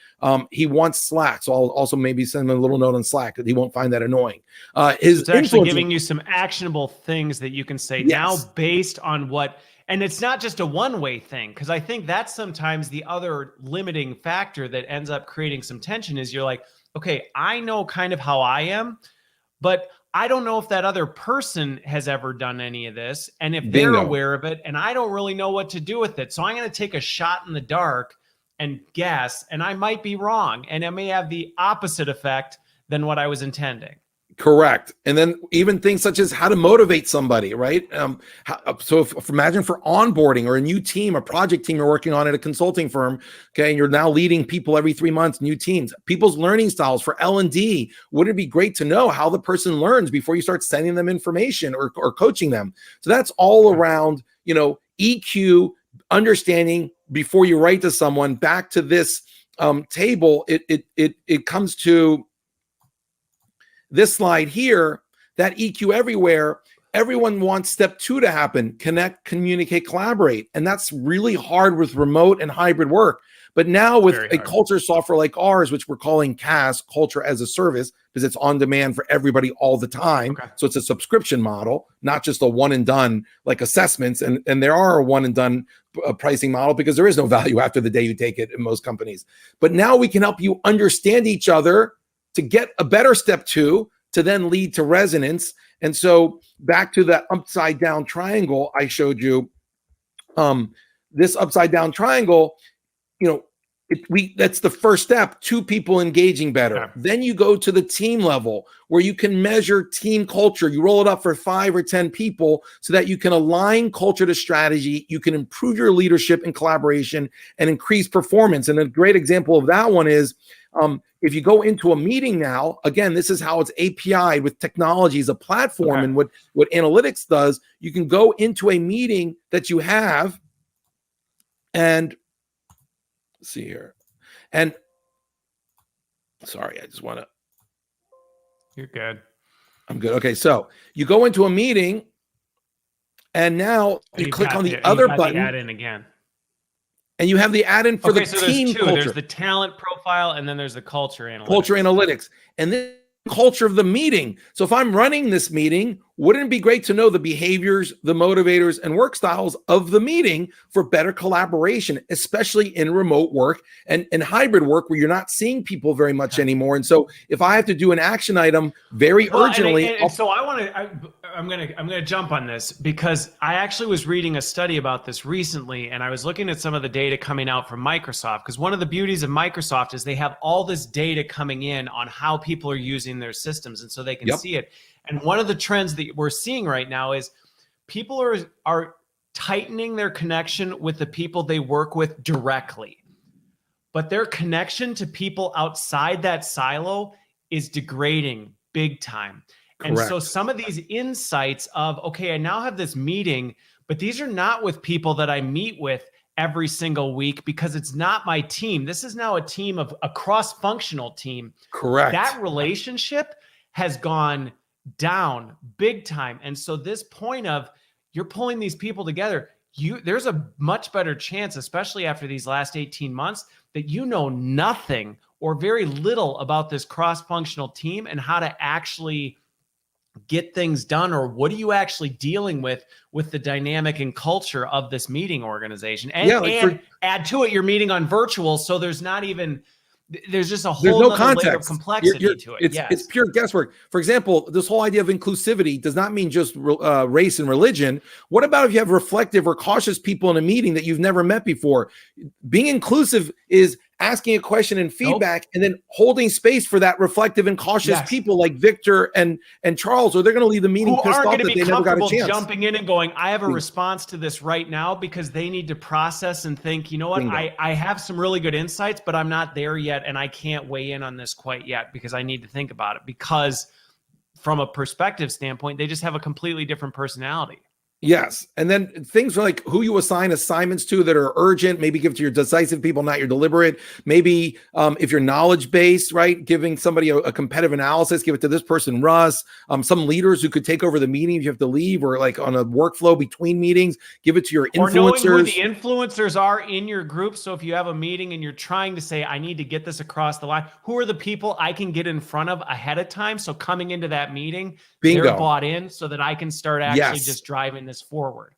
He wants Slack. So I'll also maybe send him a little note on Slack that he won't find that annoying. It's actually giving you some actionable things that you can say now based on what. And it's not just a one-way thing, because I think that's sometimes the other limiting factor that ends up creating some tension is you're like, okay, I know kind of how I am, but I don't know if that other person has ever done any of this and if they're aware of it, and I don't really know what to do with it. So I'm going to take a shot in the dark and guess, and I might be wrong, and it may have the opposite effect than what I was intending. Correct. And then even things such as how to motivate somebody, right? Imagine for onboarding or a new team, a project team you're working on at a consulting firm, okay, and you're now leading people every 3 months, new teams, people's learning styles for L&D. Wouldn't it be great to know how the person learns before you start sending them information or coaching them? So that's all around, EQ, understanding before you write to someone. Back to this table, it comes to this slide here, that EQ everywhere. Everyone wants step 2 to happen: connect, communicate, collaborate. And that's really hard with remote and hybrid work. But now with a culture software like ours, which we're calling CAS, culture as a service, because it's on demand for everybody all the time. Okay. So it's a subscription model, not just a one and done like assessments. And there are a one and done pricing model because there is no value after the day you take it in most companies. But now we can help you understand each other to get a better step 2 to then lead to resonance. And so back to that upside down triangle I showed you, this upside down triangle, that's the first step, 2 people engaging better. Yeah. Then you go to the team level where you can measure team culture. You roll it up for 5 or 10 people so that you can align culture to strategy. You can improve your leadership and collaboration and increase performance. And a great example of that one is, if you go into a meeting now, again, this is how it's API with technology as a platform. Okay. And what analytics does, you can go into a meeting that you have and let's see here. And sorry, I just want to. You're good. I'm good. Okay. So you go into a meeting and now you click on the other button. Add in again. And you have the add-in for the team there's 2. culture. There's the talent profile, and then there's the culture analytics. Culture analytics. And then culture of the meeting. So if I'm running this meeting, wouldn't it be great to know the behaviors, the motivators, and work styles of the meeting for better collaboration, especially in remote work and hybrid work where you're not seeing people very much anymore. And so if I have to do an action item very urgently. So I'm gonna jump on this because I actually was reading a study about this recently, and I was looking at some of the data coming out from Microsoft, because one of the beauties of Microsoft is they have all this data coming in on how people are using their systems, and so they can see it. And one of the trends that we're seeing right now is people are tightening their connection with the people they work with directly, but their connection to people outside that silo is degrading big time. And so Correct. some of these insights of, okay, I now have this meeting, but these are not with people that I meet with every single week because it's not my team. This is now a team of a cross-functional team. Correct. That relationship has gone down big time. And so this point of you're pulling these people together, there's a much better chance, especially after these last 18 months, that you know nothing or very little about this cross-functional team and how to actually get things done, or what are you actually dealing with the dynamic and culture of this meeting organization. And, and add to it, you're meeting on virtual, so there's just a whole no layer of complexity to it. It's pure guesswork. For example, this whole idea of inclusivity does not mean just race and religion. What about if you have reflective or cautious people in a meeting that you've never met before? Being inclusive is asking a question and feedback, and then holding space for that reflective and cautious people like Victor and Charles, or they're going to leave the meeting pissed off that they never got a chance. Jumping in and going, I have a response to this right now, because they need to process and think, you know what, I have some really good insights, but I'm not there yet, and I can't weigh in on this quite yet because I need to think about it, because from a perspective standpoint, they just have a completely different personality. Yes. And then things like who you assign assignments to that are urgent, maybe give it to your decisive people, not your deliberate. Maybe if you're knowledge based, right, giving somebody a competitive analysis, give it to this person, Russ. Some leaders who could take over the meeting if you have to leave, or like on a workflow between meetings, give it to your influencers. Or knowing who the influencers are in your group. So if you have a meeting and you're trying to say, I need to get this across the line, who are the people I can get in front of ahead of time? So coming into that meeting, they're bought in, so that I can start actually just driving this forward.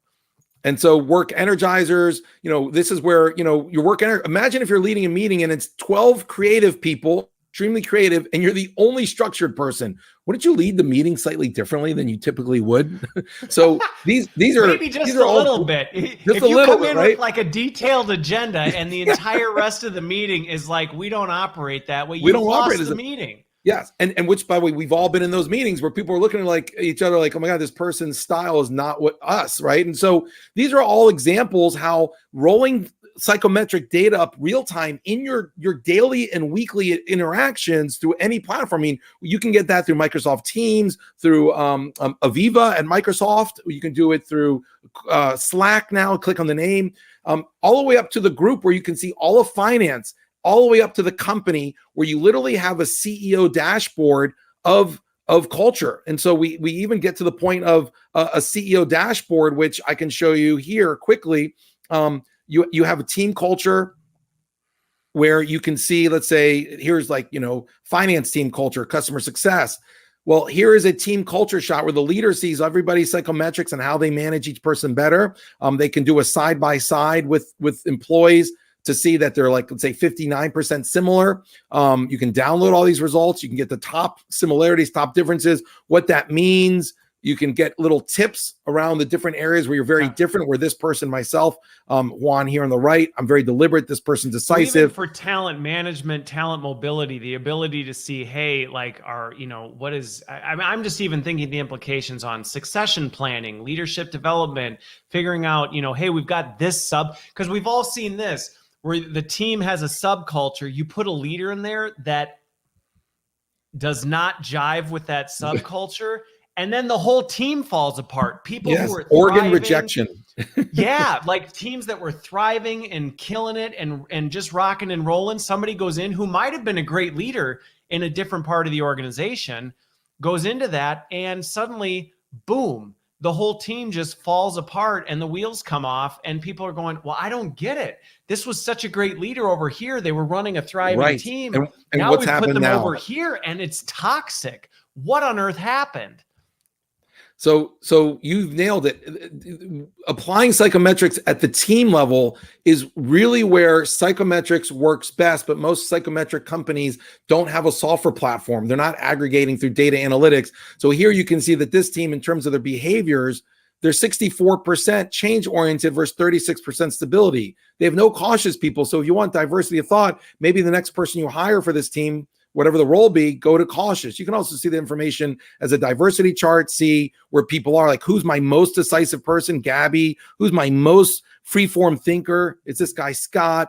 And so work energizers, this is where, your work. Imagine if you're leading a meeting and it's 12 creative people, extremely creative, and you're the only structured person. Wouldn't you lead the meeting slightly differently than you typically would? So these are maybe just a little bit. If you come in with like a detailed agenda and the entire rest of the meeting is like, we don't operate that way, we don't operate as a meeting. Yes. And which, by the way, we've all been in those meetings where people are looking at like each other like, oh my God, this person's style is not what us, right? And so these are all examples how rolling psychometric data up real time in your daily and weekly interactions through any platform. I mean, you can get that through Microsoft Teams, through Aviva and Microsoft. You can do it through Slack now, click on the name, all the way up to the group where you can see all of finance, all the way up to the company where you literally have a CEO dashboard of culture. And so we even get to the point of a CEO dashboard, which I can show you here quickly. You have a team culture where you can see, let's say, here's like, finance team culture, customer success. Well, here is a team culture shot where the leader sees everybody's psychometrics and how they manage each person better. They can do a side-by-side with employees to see that they're like, let's say 59% similar. You can download all these results. You can get the top similarities, top differences, what that means. You can get little tips around the different areas where you're very different, where this person, myself, Juan here on the right, I'm very deliberate. This person decisive. Even for talent management, talent mobility, the ability to see, hey, like what is, I'm just even thinking the implications on succession planning, leadership development, figuring out, hey, we've got this because we've all seen this, where the team has a subculture. You put a leader in there that does not jive with that subculture, and then the whole team falls apart. People who are organ rejection. Like teams that were thriving and killing it and just rocking and rolling. Somebody goes in who might have been a great leader in a different part of the organization, goes into that, and suddenly, boom, the whole team just falls apart and the wheels come off, and people are going, well, I don't get it. This was such a great leader over here. They were running a thriving team. And now we put them over here and it's toxic. What on earth happened? So you've nailed it. Applying psychometrics at the team level is really where psychometrics works best, but most psychometric companies don't have a software platform. They're not aggregating through data analytics. So here you can see that this team, in terms of their behaviors, they're 64% change-oriented versus 36% stability. They have no cautious people. So if you want diversity of thought, maybe the next person you hire for this team, whatever the role be, go to cautious. You can also see the information as a diversity chart, see where people are, like who's my most decisive person, Gabby, who's my most free-form thinker, it's this guy, Scott,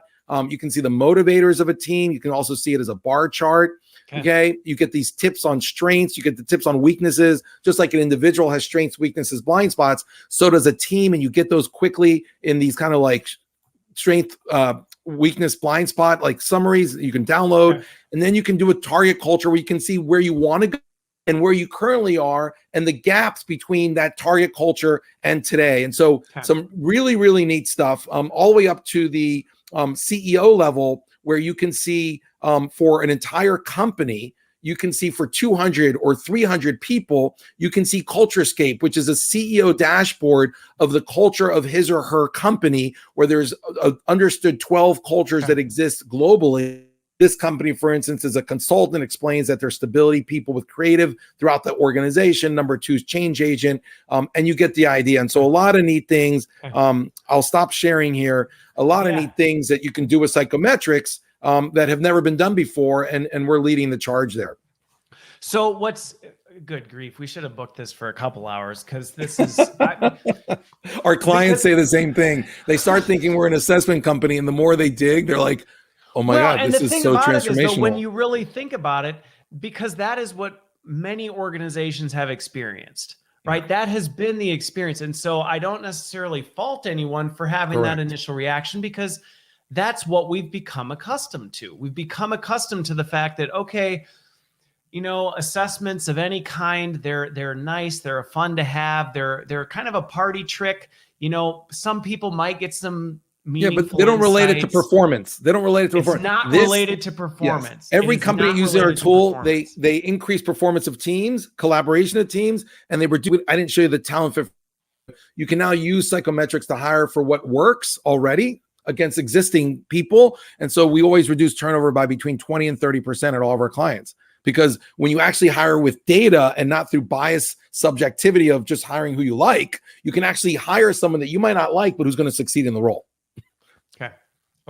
You can see the motivators of a team. You can also see it as a bar chart. Okay. You get these tips on strengths. You get the tips on weaknesses. Just like an individual has strengths, weaknesses, blind spots, so does a team. And you get those quickly in these kind of like strength, weakness, blind spot, like summaries you can download. And then you can do a target culture where you can see where you want to go and where you currently are and the gaps between that target culture and today. And so some really, really neat stuff, all the way up to the CEO level, where you can see for an entire company, you can see for 200 or 300 people, you can see Culturescape, which is a CEO dashboard of the culture of his or her company, where there's understood 12 cultures that exist globally. This company, for instance, is a consultant, explains that there's stability, people with creative throughout the organization. Number 2 is change agent. And you get the idea. And so a lot of neat things. I'll stop sharing here. A lot of neat things that you can do with psychometrics that have never been done before. And we're leading the charge there. So what's good grief? We should have booked this for a couple hours, because this is our clients say the same thing. They start thinking we're an assessment company, and the more they dig, they're like, oh my God, this is so transformational. When you really think about it, because that is what many organizations have experienced, right? That has been the experience. And so I don't necessarily fault anyone for having that initial reaction, because that's what we've become accustomed to. We've become accustomed to the fact that, okay, you know, assessments of any kind, they're nice, they're fun to have, they're kind of a party trick. You know, some people might get some meaningful but they don't relate it to performance. They don't relate it to performance. It's not related to performance. Yes. Every company that uses our tool, they increase performance of teams, collaboration of teams, and they reduce. I didn't show you the talent fit. You can now use psychometrics to hire for what works already against existing people. And so we always reduce turnover by between 20 and 30% at all of our clients. Because when you actually hire with data and not through bias subjectivity of just hiring who you like, you can actually hire someone that you might not like, but who's going to succeed in the role.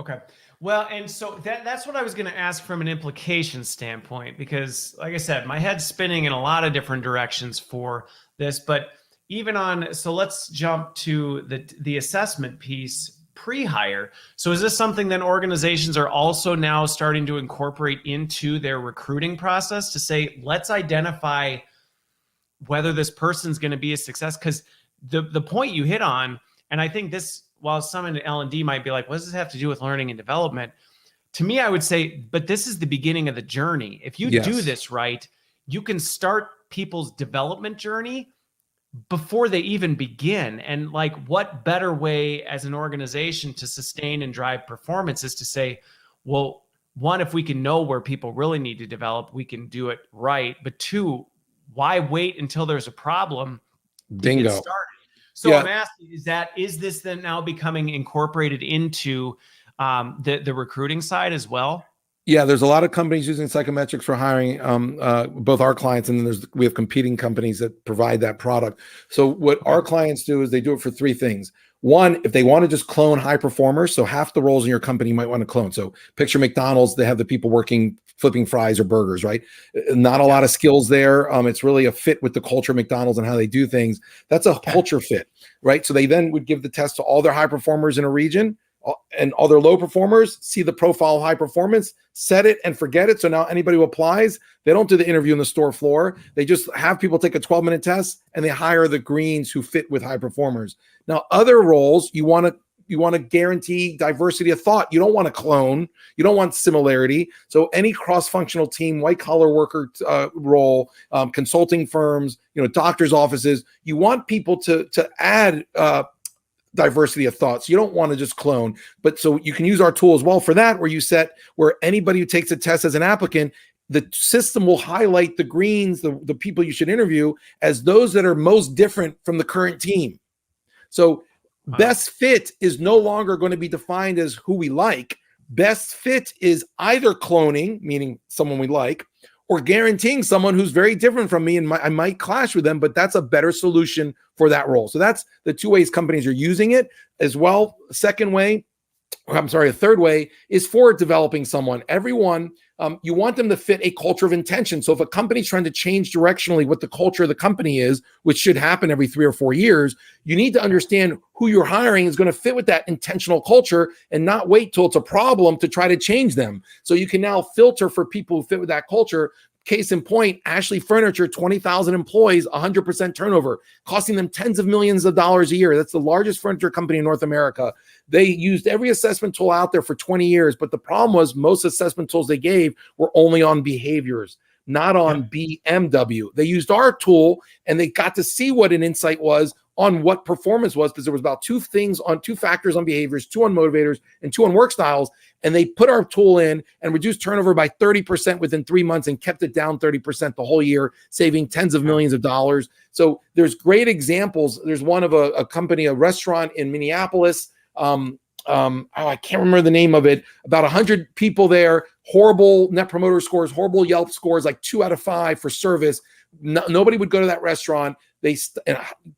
Okay. Well, and so that's what I was going to ask from an implication standpoint, because like I said, my head's spinning in a lot of different directions for this, but even on, so let's jump to the assessment piece pre-hire. So is this something that organizations are also now starting to incorporate into their recruiting process to say, let's identify whether this person's going to be a success? Because the point you hit on, and I think this, while some in L&D might be like, what does this have to do with learning and development? To me, I would say, but this is the beginning of the journey. If you do this right, you can start people's development journey before they even begin. And like, what better way as an organization to sustain and drive performance is to say, well, one, if we can know where people really need to develop, we can do it right. But 2, why wait until there's a problem to get started? So I'm asking, is this then now becoming incorporated into the recruiting side as well? Yeah, there's a lot of companies using psychometrics for hiring, both our clients, and then we have competing companies that provide that product. So what our clients do is they do it for 3 things. One, if they want to just clone high performers, so half the roles in your company you might want to clone. So picture McDonald's, they have the people working, flipping fries or burgers, right? Not a lot of skills there. It's really a fit with the culture of McDonald's and how they do things. That's a culture fit, right? So they then would give the test to all their high performers in a region, and all their low performers, see the profile of high performance, set it and forget it. So now anybody who applies, they don't do the interview on the store floor. They just have people take a 12-minute test and they hire the greens who fit with high performers. Now, other roles, you want to guarantee diversity of thought. You don't want to clone. You don't want similarity. So any cross-functional team, white-collar worker role, consulting firms, doctors' offices, you want people to add diversity of thoughts. You don't want to just clone, but so you can use our tool as well for that, where anybody who takes a test as an applicant, the system will highlight the greens, the people you should interview, as those that are most different from the current team. So best fit is no longer going to be defined as who we like. Best fit is either cloning, meaning someone we like, or guaranteeing someone who's very different from me and I might clash with them, but that's a better solution for that role. So that's the 2 ways companies are using it as well. Second way, I'm sorry, a third way is for developing someone. Everyone, you want them to fit a culture of intention. So if a company's trying to change directionally what the culture of the company is, which should happen every 3 or 4 years, you need to understand who you're hiring is going to fit with that intentional culture and not wait till it's a problem to try to change them. So you can now filter for people who fit with that culture. Case in point, Ashley Furniture, 20,000 employees, 100% turnover, costing them tens of millions of dollars a year. That's the largest furniture company in North America. They used every assessment tool out there for 20 years, but the problem was most assessment tools they gave were only on behaviors, not on BMW. They used our tool and they got to see what an insight was on what performance was, because there was about two factors on behaviors, 2 on motivators, and 2 on work styles. And they put our tool in and reduced turnover by 30% within 3 months and kept it down 30% the whole year, saving tens of millions of dollars. So there's great examples. There's one of a company, a restaurant in Minneapolis. I can't remember the name of it. About 100 people there, horrible net promoter scores, horrible Yelp scores, like 2 out of 5 for service. Nobody would go to that restaurant. They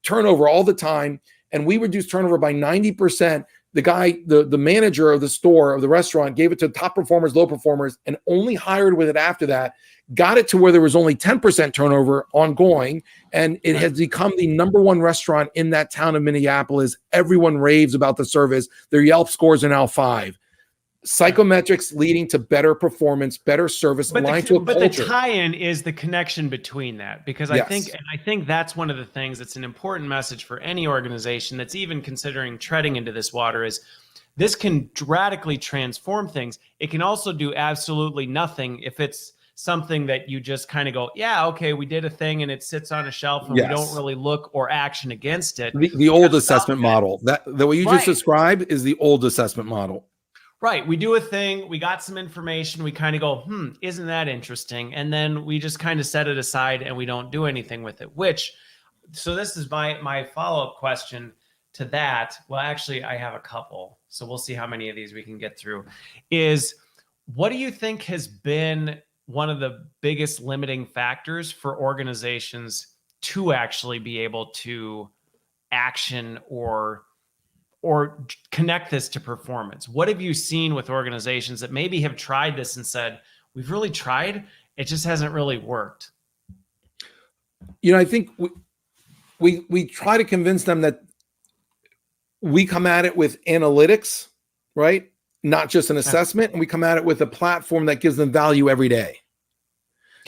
turnover all the time, and we reduced turnover by 90%. The guy, the manager of the store, of the restaurant, gave it to top performers, low performers, and only hired with it after that. Got it to where there was only 10% turnover ongoing, and it has become the #1 restaurant in that town of Minneapolis. Everyone raves about the service. Their Yelp scores are now 5. Psychometrics leading to better performance, better service, aligned to a culture. But the tie-in is the connection between that, because I think that's one of the things that's an important message for any organization that's even considering treading into this water is this can radically transform things. It can also do absolutely nothing if it's something that you just kind of go, yeah, okay, we did a thing and it sits on a shelf and we don't really look or action against it. The old assessment model. That what you just described is the old assessment model. Right. We do a thing. We got some information. We kind of go, isn't that interesting? And then we just kind of set it aside and we don't do anything with it, so this is my follow-up question to that. Well, actually, I have a couple. So we'll see how many of these we can get through. Is what do you think has been one of the biggest limiting factors for organizations to actually be able to action or connect this to performance? What have you seen with organizations that maybe have tried this and said, we've really tried, it just hasn't really worked? I think we try to convince them that we come at it with analytics, right? Not just an assessment. And we come at it with a platform that gives them value every day.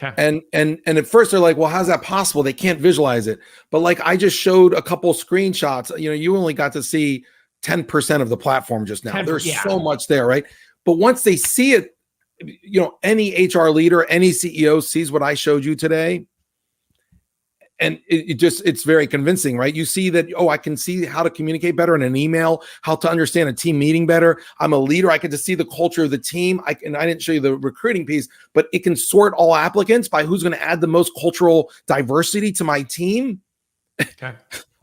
Okay. And at first they're like, well, how's that possible? They can't visualize it. But like I just showed a couple screenshots, you only got to see 10% of the platform just now. There's so much there, right? But once they see it, any HR leader, any CEO sees what I showed you today. And it's very convincing, right? You see that, I can see how to communicate better in an email, how to understand a team meeting better. I'm a leader. I get to see the culture of the team. I didn't show you the recruiting piece, but it can sort all applicants by who's going to add the most cultural diversity to my team. Okay.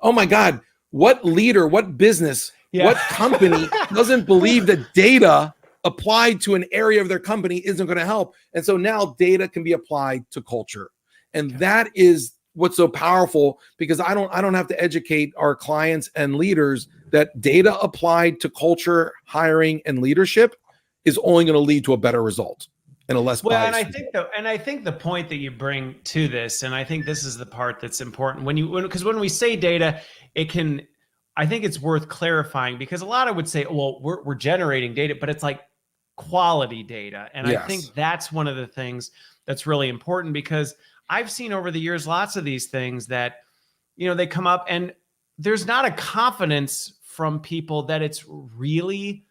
Oh my God. What leader, what business, what company doesn't believe that data applied to an area of their company isn't going to help? And so now data can be applied to culture. And that is what's so powerful, because I don't have to educate our clients and leaders that data applied to culture, hiring, and leadership is only going to lead to a better result and a less biased. And I think the point that you bring to this, and I think this is the part that's important because when we say data, I think it's worth clarifying, because a lot of would say, well, we're generating data, but it's like quality data. And I think that's one of the things that's really important, because I've seen over the years lots of these things that, they come up and there's not a confidence from people that it's really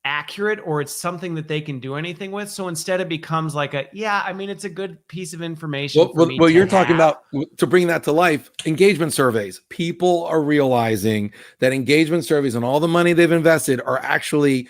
accurate or it's something that they can do anything with. So instead it becomes like it's a good piece of information. Well, you're talking about, to bring that to life, engagement surveys. People are realizing that engagement surveys and all the money they've invested are actually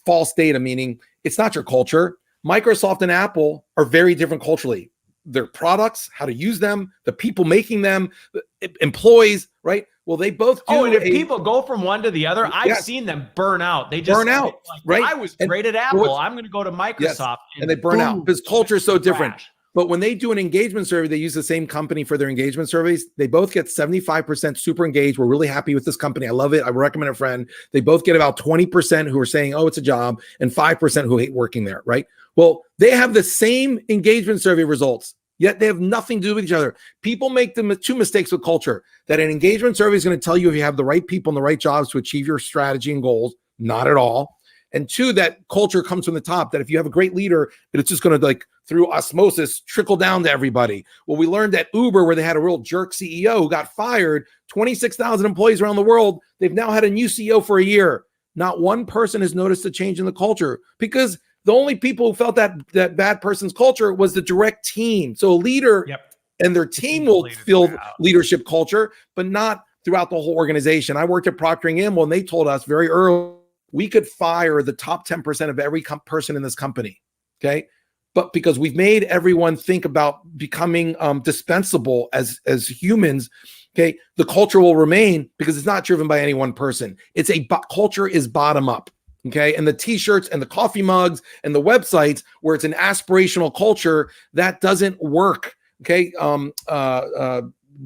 false data, meaning it's not your culture. Microsoft and Apple are very different culturally. Their products, how to use them, the people making them, the employees, right? Well, they both do. And if people go from one to the other, I've seen them burn out. They just burn out, right? I was great at Apple. I'm going to go to Microsoft. And they burn out because culture is so different. But when they do an engagement survey, they use the same company for their engagement surveys. They both get 75% super engaged. We're really happy with this company. I love it. I recommend a friend. They both get about 20% who are saying, oh, it's a job, and 5% who hate working there, right? Well, they have the same engagement survey results, yet they have nothing to do with each other. People make the two mistakes with culture, that an engagement survey is going to tell you if you have the right people in the right jobs to achieve your strategy and goals. Not at all. And two, that culture comes from the top, that if you have a great leader, it's just going to, like, through osmosis, trickle down to everybody. Well, we learned at Uber, where they had a real jerk CEO who got fired, 26,000 employees around the world. They've now had a new CEO for a year. Not one person has noticed a change in the culture, because the only people who felt that bad person's culture was the direct team. So a leader and their team will feel leadership culture, but not throughout the whole organization. I worked at Procter & Gamble, and they told us very early, we could fire the top 10% of every person in this company, okay? But because we've made everyone think about becoming dispensable as humans, okay, the culture will remain, because it's not driven by any one person. It's culture is bottom up, okay? And the t-shirts and the coffee mugs and the websites where it's an aspirational culture, that doesn't work, okay?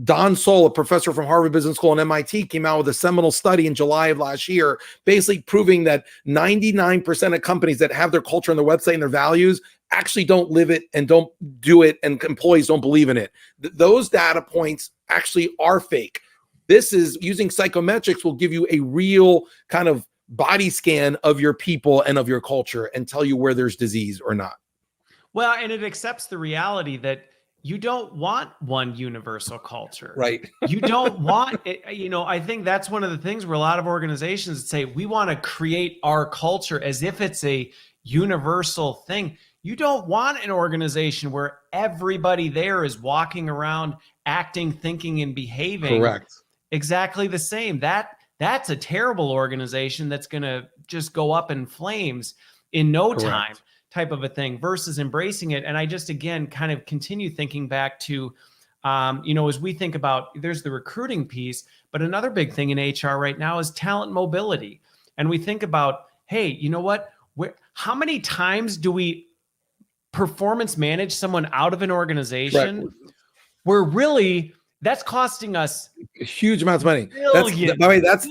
Don Sol, a professor from Harvard Business School and MIT, came out with a seminal study in July of last year, basically proving that 99% of companies that have their culture on their website and their values actually don't live it and don't do it, and employees don't believe in it. Those data points actually are fake. This is using psychometrics will give you a real kind of body scan of your people and of your culture and tell you where there's disease or not. Well, and it accepts the reality that you don't want one universal culture. Right. You don't want it. You know, I think that's one of the things where a lot of organizations say, we want to create our culture as if it's a universal thing. You don't want an organization where everybody there is walking around, acting, thinking, and behaving correct, exactly the same. That's a terrible organization that's going to just go up in flames in no correct. time. Type of a thing versus embracing it. And I just, again, kind of continue thinking back to, you know, as we think about, there's the recruiting piece, but another big thing in HR right now is talent mobility. And we think about, hey, you know what, how many times do we performance manage someone out of an organization right. where really that's costing us huge amounts of money. That's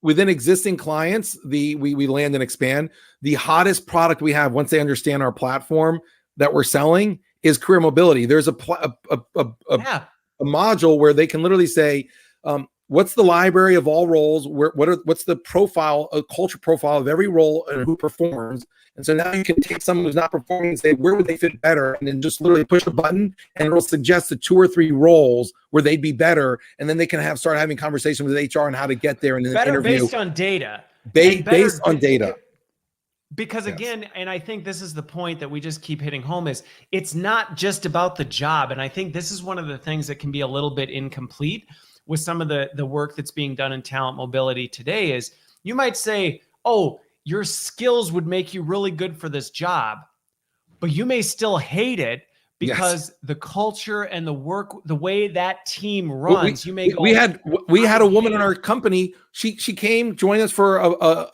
within existing clients, we land and expand. The hottest product we have, once they understand our platform that we're selling, is career mobility. There's a module where they can literally say, what's the library of all roles? What's the profile, a culture profile of every role and who performs? And so now you can take someone who's not performing and say, where would they fit better? And then just literally push a button, and it'll suggest the 2 or 3 roles where they'd be better. And then they can start having conversations with HR on how to get there in an interview. Based on data. Based on data. Because again, and I think this is the point that we just keep hitting home, is it's not just about the job. And I think this is one of the things that can be a little bit incomplete with some of the work that's being done in talent mobility today. Is you might say, oh, your skills would make you really good for this job, but you may still hate it because the culture and the work, the way that team runs, we had a woman in our company. She came, joined us for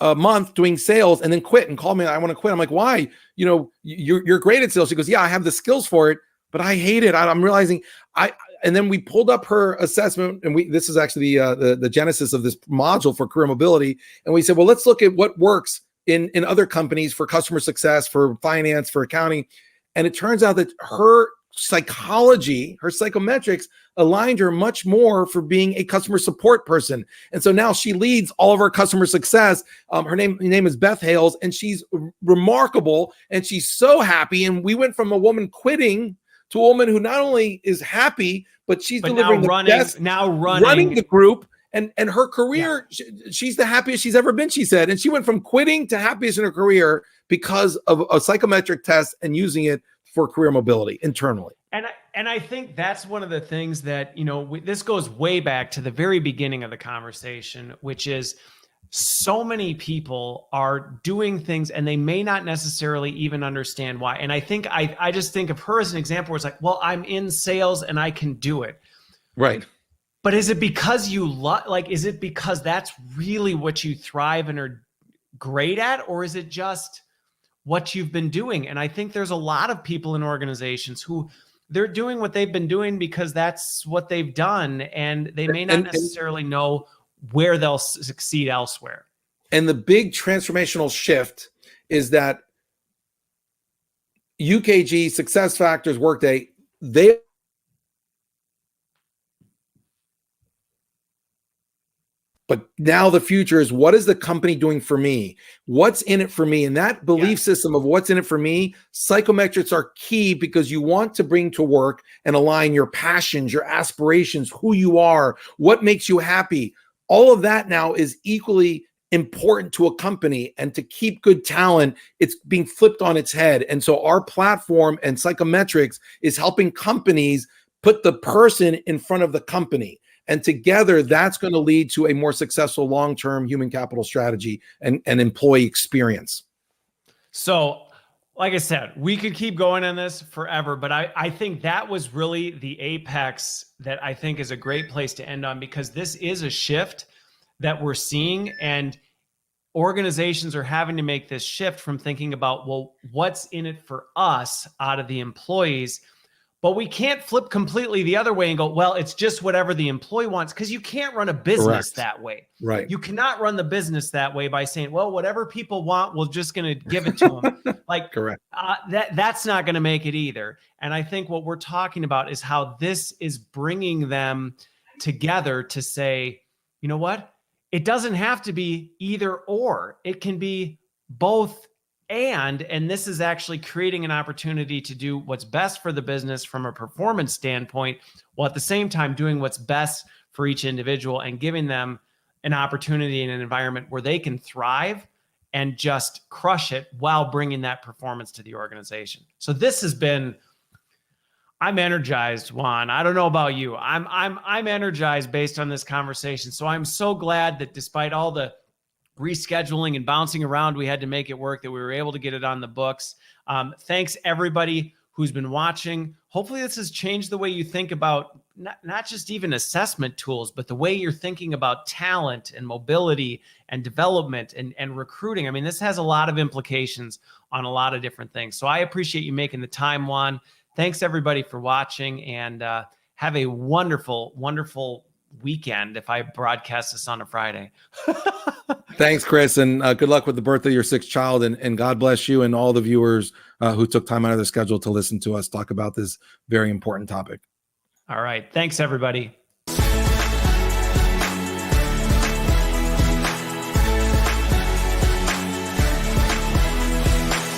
a month doing sales, and then quit and called me. I want to quit. I'm like, why? You know, you're great at sales. She goes, yeah, I have the skills for it, but I hate it. I'm realizing and then we pulled up her assessment, and this is actually the genesis of this module for career mobility. And we said, well, let's look at what works in other companies for customer success, for finance, for accounting. And it turns out that her psychology, her psychometrics aligned her much more for being a customer support person. And so now she leads all of our customer success. Her name is Beth Hales, and she's remarkable, and she's so happy. And we went from a woman quitting to a woman who not only is happy, but she's delivering running the group. And her career, she's the happiest she's ever been, she said. And she went from quitting to happiest in her career because of a psychometric test and using it for career mobility internally. And I think that's one of the things that, you know, this goes way back to the very beginning of the conversation, which is so many people are doing things and they may not necessarily even understand why. And I think I just think of her as an example where it's like, well, I'm in sales and I can do it. Right. But is it because is it because that's really what you thrive and are great at? Or is it just what you've been doing. And I think there's a lot of people in organizations who they're doing what they've been doing because that's what they've done. And they may not necessarily know where they'll succeed elsewhere. And the big transformational shift is that UKG, Success Factors, Workday, but now the future is, what is the company doing for me? What's in it for me? And that belief system of what's in it for me, psychometrics are key, because you want to bring to work and align your passions, your aspirations, who you are, what makes you happy. All of that now is equally important to a company, and to keep good talent, it's being flipped on its head. And so our platform and psychometrics is helping companies put the person in front of the company. And together, that's going to lead to a more successful long-term human capital strategy and employee experience. So, like I said, we could keep going on this forever, but I think that was really the apex that I think is a great place to end on, because this is a shift that we're seeing, and organizations are having to make this shift from thinking about, well, what's in it for us out of the employees? But we can't flip completely the other way and go, well, it's just whatever the employee wants, because you can't run a business that way. Right. You cannot run the business that way by saying, well, whatever people want, we're just going to give it to them. Like, correct. That's not going to make it either. And I think what we're talking about is how this is bringing them together to say, you know what? It doesn't have to be either or. It can be both. And this is actually creating an opportunity to do what's best for the business from a performance standpoint, while at the same time doing what's best for each individual and giving them an opportunity in an environment where they can thrive and just crush it while bringing that performance to the organization. So this has been, I'm energized, Juan. I don't know about you. I'm energized based on this conversation. So I'm so glad that despite all the rescheduling and bouncing around, we had to make it work, that we were able to get it on the books. Thanks everybody who's been watching. Hopefully this has changed the way you think about not just even assessment tools, but the way you're thinking about talent and mobility and development and recruiting. I mean, this has a lot of implications on a lot of different things. So I appreciate you making the time, Juan. Thanks everybody for watching, and have a wonderful, wonderful weekend if I broadcast this on a Friday. Thanks, Chris, and good luck with the birth of your sixth child, and God bless you and all the viewers who took time out of their schedule to listen to us talk about this very important topic. All right. Thanks, everybody.